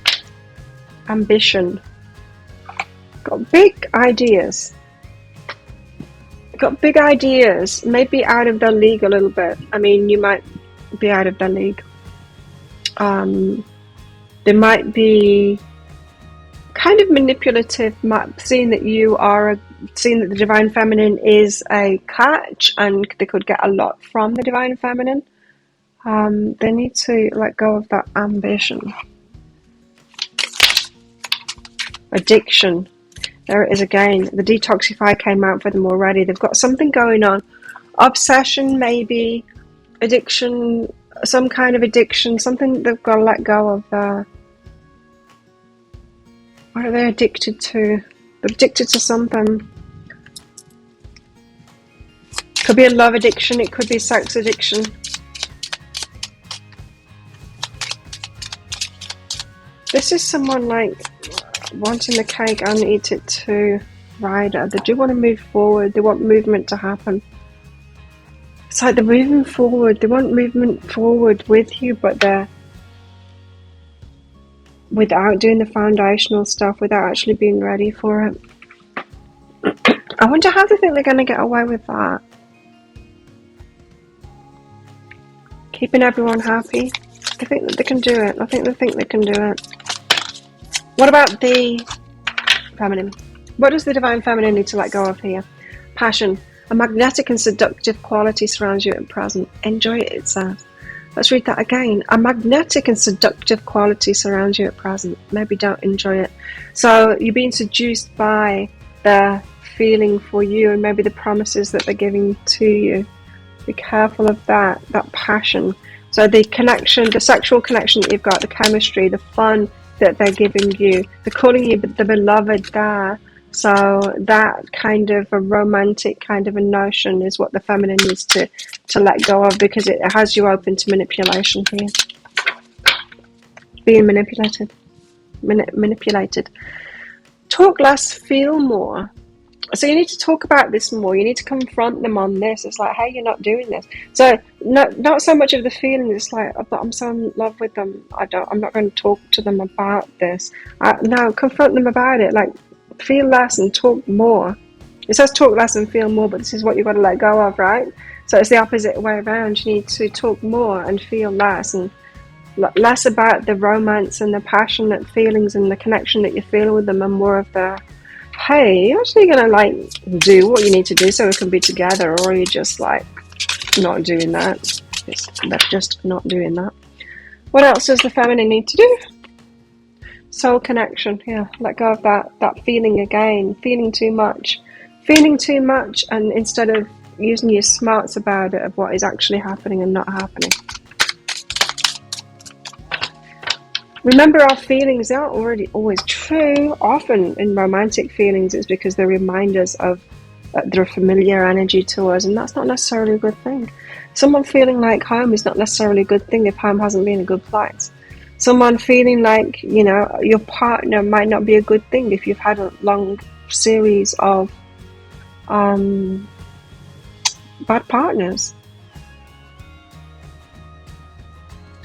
Ambition. Got big ideas. Got big ideas. Maybe out of their league a little bit. I mean, you might be out of their league. They might be kind of manipulative, seeing that the divine feminine is a catch, and they could get a lot from the divine feminine. They need to let go of that ambition. Addiction. There it is again. The detoxify came out for them already. They've got something going on. Obsession, maybe. Addiction, some kind of addiction. Something they've got to let go of there. What are they addicted to? They're addicted to something. Could be a love addiction. It could be sex addiction. This is someone like wanting the cake and eat it too. Rider. They do want to move forward. They want movement to happen. It's like they're moving forward. They want movement forward with you, but they're without doing the foundational stuff, without actually being ready for it. I wonder how they think they're going to get away with that. Keeping everyone happy. I think that they can do it. I think they can do it. What about the feminine? What does the divine feminine need to let go of here? Passion. A magnetic and seductive quality surrounds you at present. Enjoy it, it says. Let's read that again. A magnetic and seductive quality surrounds you at present. Maybe don't enjoy it. So you're being seduced by their feeling for you, and maybe the promises that they're giving to you. Be careful of that passion. So the connection, the sexual connection that you've got, the chemistry, the fun that they're giving you, they're calling you the beloved there. So that kind of a romantic kind of a notion is what the feminine needs to let go of, because it has you open to manipulation here. Being manipulated. Talk less, feel more. So you need to talk about this more. You need to confront them on this. It's like, hey, you're not doing this. So not so much of the feeling. It's like, but I'm so in love with them. I'm not going to talk to them about this. No, confront them about it. Like, feel less and talk more. It says talk less and feel more, but this is what you've got to let go of, right? So it's the opposite way around. You need to talk more and feel less, and less about the romance and the passionate feelings and the connection that you feel with them, and more of the, hey, you're actually going to like do what you need to do so we can be together, or are you just like not doing that? They're just not doing that. What else does the feminine need to do? Soul connection, yeah, let go of that feeling again, feeling too much, and instead of using your smarts about it, of what is actually happening and not happening. Remember, our feelings aren't already always true. Often in romantic feelings, it's because they remind us of their familiar energy to us, and that's not necessarily a good thing. Someone feeling like home is not necessarily a good thing if home hasn't been a good place. Someone feeling like, you know, your partner might not be a good thing if you've had a long series of bad partners.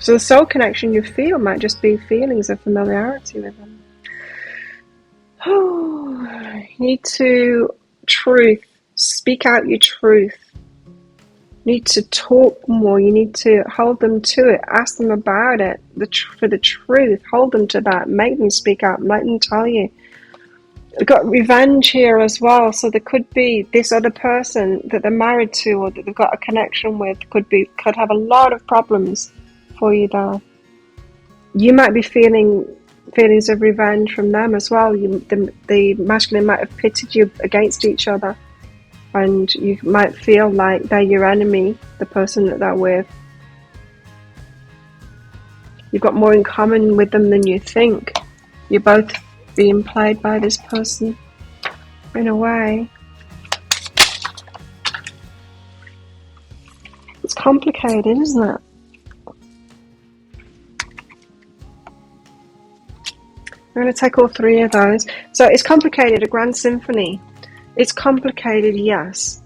So the soul connection you feel might just be feelings of familiarity with them. You need to speak out your truth. You need to talk more. You need to hold them to it. Ask them about it. For the truth, hold them to that. Make them speak out. Let them tell you. We've got revenge here as well. So there could be this other person that they're married to, or that they've got a connection with, could have a lot of problems for you there. You might be feeling feelings of revenge from them as well. The masculine might have pitted you against each other. and you might feel like they're your enemy, the person that they're with. You've got more in common with them than you think. You're both being played by this person in a way. It's complicated, isn't it? I'm going to take all three of those. So it's complicated, a grand symphony. It's complicated, yes.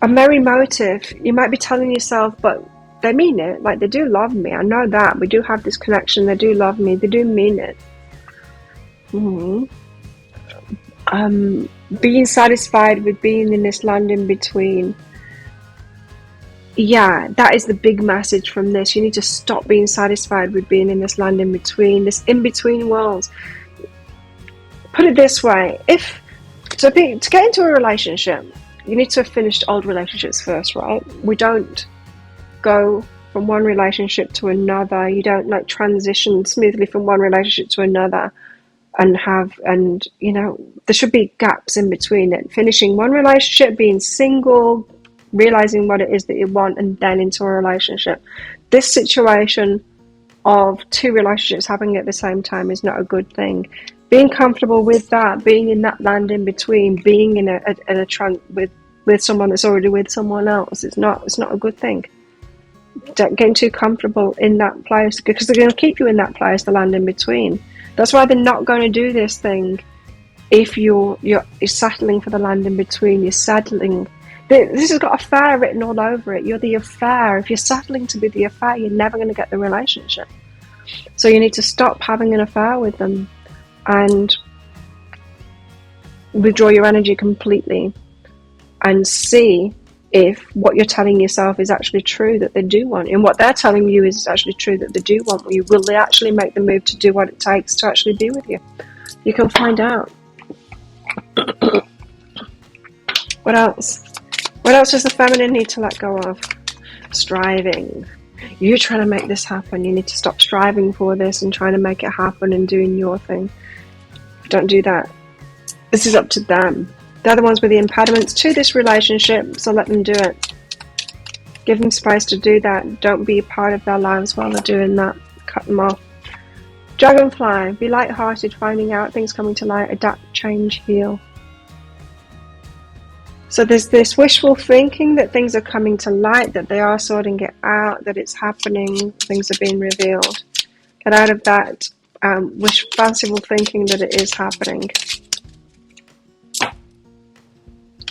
A merry motive, you might be telling yourself, but they mean it. Like, they do love me. I know that. We do have this connection. They do love me. They do mean it. Being satisfied with being in this land in between. Yeah, that is the big message from this. You need to stop being satisfied with being in this land in between, this in-between worlds. Put it this way, to get into a relationship, you need to have finished old relationships first, right? We don't go from one relationship to another. You don't like transition smoothly from one relationship to another and you know, there should be gaps in between it. Finishing one relationship, being single, realizing what it is that you want, and then into a relationship. This situation of two relationships happening at the same time is not a good thing. Being comfortable with that, being in that land in between, being in with someone that's already with someone else, it's not a good thing. Getting too comfortable in that place, because they're going to keep you in that place, the land in between. That's why they're not going to do this thing. If you're settling for the land in between, you're settling. This has got affair written all over it. You're the affair. If you're settling to be the affair, you're never going to get the relationship. So you need to stop having an affair with them and withdraw your energy completely and see if what you're telling yourself is actually true that they do want, and what they're telling you is actually true that they do want you. Will they actually make the move to do what it takes to actually be with you? You can find out. What else? What else does the feminine need to let go of? Striving. You're trying to make this happen. You need to stop striving for this and trying to make it happen and doing your thing. Don't do that. This is up to them. They're the ones with the impediments to this relationship, so let them do it. Give them space to do that. Don't be a part of their lives while they're doing that. Cut them off. Dragonfly. Be light-hearted, finding out things coming to light. Adapt, change, heal. So there's this wishful thinking that things are coming to light, that they are sorting it out, that it's happening, things are being revealed. Get out of that fanciful thinking that it is happening.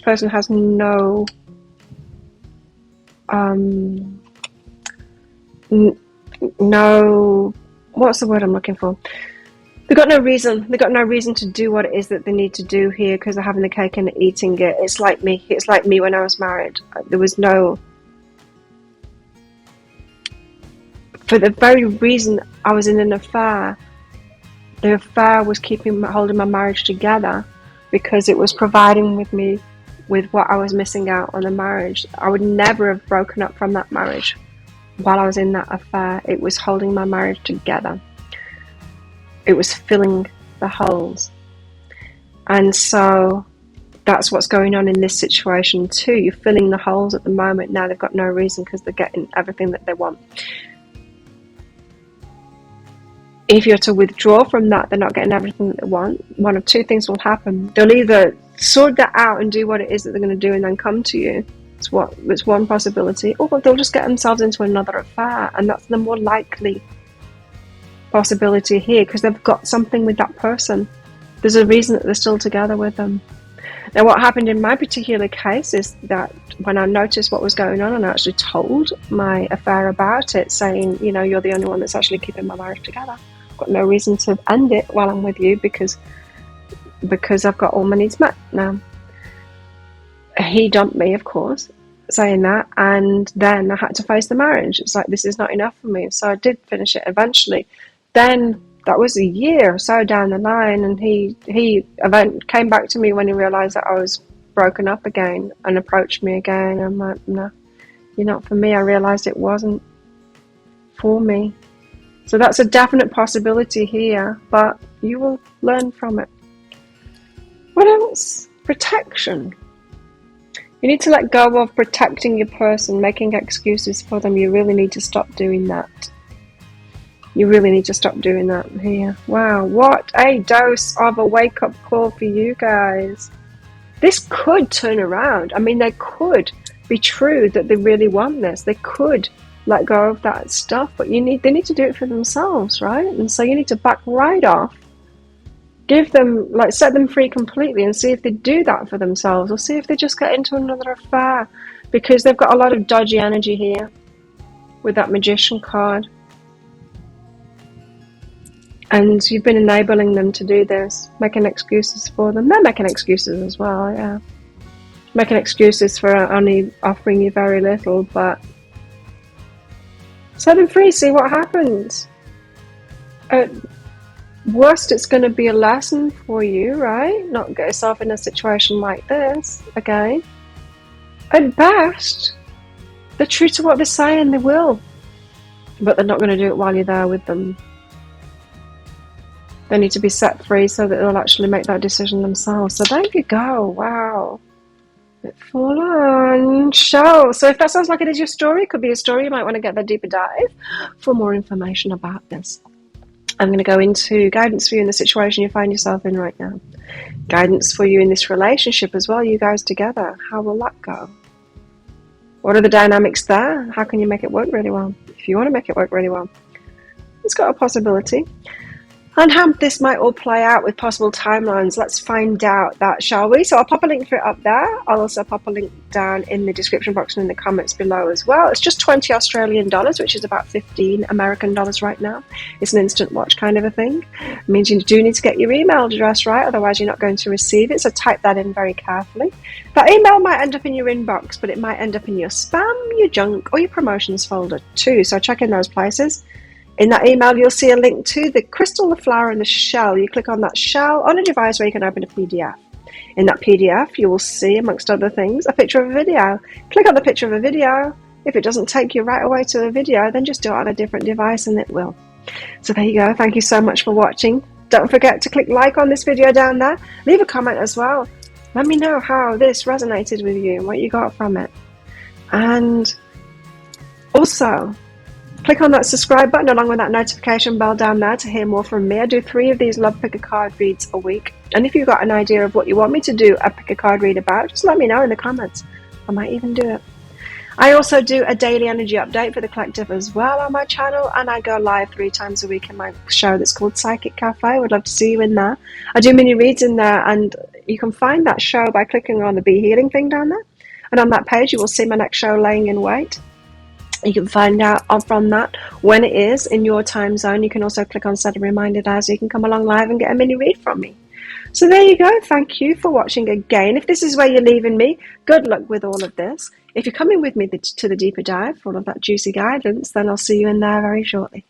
Person has no what's the word I'm looking for? They've got no reason. They've got no reason to do what it is that they need to do here because they're having the cake and eating it. It's like me. It's like me when I was married. There was no... For the very reason I was in an affair, the affair was holding my marriage together because it was providing with me with what I was missing out on the marriage. I would never have broken up from that marriage while I was in that affair. It was holding my marriage together. It was filling the holes. And so that's what's going on in this situation too. You're filling the holes at the moment. Now they've got no reason because they're getting everything that they want. If you're to withdraw from that, they're not getting everything that they want. One of two things will happen. They'll either sort that out and do what it is that they're going to do and then come to you. It's one possibility. Or they'll just get themselves into another affair, and that's the more likely possibility here because they've got something with that person. There's a reason that they're still together with them. Now, what happened in my particular case is that when I noticed what was going on and I actually told my affair about it, saying, you know, you're the only one that's actually keeping my marriage together. I've got no reason to end it while I'm with you because I've got all my needs met now. He dumped me, of course, saying that, and then I had to face the marriage. It's like, this is not enough for me. So I did finish it eventually. Then that was a year or so down the line, and he came back to me when he realised that I was broken up again and approached me again. I'm like, no, you're not for me. I realised it wasn't for me. So that's a definite possibility here, but you will learn from it. What else? Protection. You need to let go of protecting your person, making excuses for them. You really need to stop doing that. You really need to stop doing that here. Wow, what a dose of a wake-up call for you guys. This could turn around. I mean, they could be true that they really want this. They could let go of that stuff, but they need to do it for themselves, right? And so you need to back right off. Give them, like, set them free completely and see if they do that for themselves, or see if they just get into another affair, because they've got a lot of dodgy energy here with that Magician card. And you've been enabling them to do this, making excuses for them. They're making excuses as well, yeah. Making excuses for only offering you very little, but set them free, see what happens. At worst, it's going to be a lesson for you, right? Not get yourself in a situation like this again. At best, they're true to what they're saying, they will. But they're not going to do it while you're there with them. They need to be set free so that they'll actually make that decision themselves. So there you go. Wow. Bit full on show. So if that sounds like it is your story, it could be a story, you might want to get that deeper dive for more information about this. I'm going to go into guidance for you in the situation you find yourself in right now. Guidance for you in this relationship as well, you guys together. How will that go? What are the dynamics there? How can you make it work really well? If you want to make it work really well. It's got a possibility. And how this might all play out with possible timelines, let's find out that, shall we? So I'll pop a link for it up there. I'll also pop a link down in the description box and in the comments below as well. It's just 20 Australian dollars, which is about 15 American dollars right now. It's an instant watch kind of a thing. It means you do need to get your email address right, otherwise you're not going to receive it. So type that in very carefully. That email might end up in your inbox, but it might end up in your spam, your junk, or your promotions folder too. So check in those places. In that email, you'll see a link to the crystal, the flower, and the shell. You click on that shell on a device where you can open a PDF. In that PDF, you will see, amongst other things, a picture of a video. Click on the picture of a video. If it doesn't take you right away to a video, then just do it on a different device and it will. So there you go. Thank you so much for watching. Don't forget to click like on this video down there. Leave a comment as well. Let me know how this resonated with you and what you got from it. And also, click on that subscribe button along with that notification bell down there to hear more from me. I do 3 of these Love Pick a Card reads a week. And if you've got an idea of what you want me to do a pick a card read about, just let me know in the comments. I might even do it. I also do a daily energy update for the collective as well on my channel, and I go live 3 times a week in my show that's called Psychic Cafe. I would love to see you in there. I do mini reads in there, and you can find that show by clicking on the Be Healing thing down there. And on that page, you will see my next show, Laying in Wait. You can find out from that when it is in your time zone. You can also click on Set a Reminder there so you can come along live and get a mini read from me. So there you go. Thank you for watching again. If this is where you're leaving me, good luck with all of this. If you're coming with me to the deeper dive for all of that juicy guidance, then I'll see you in there very shortly.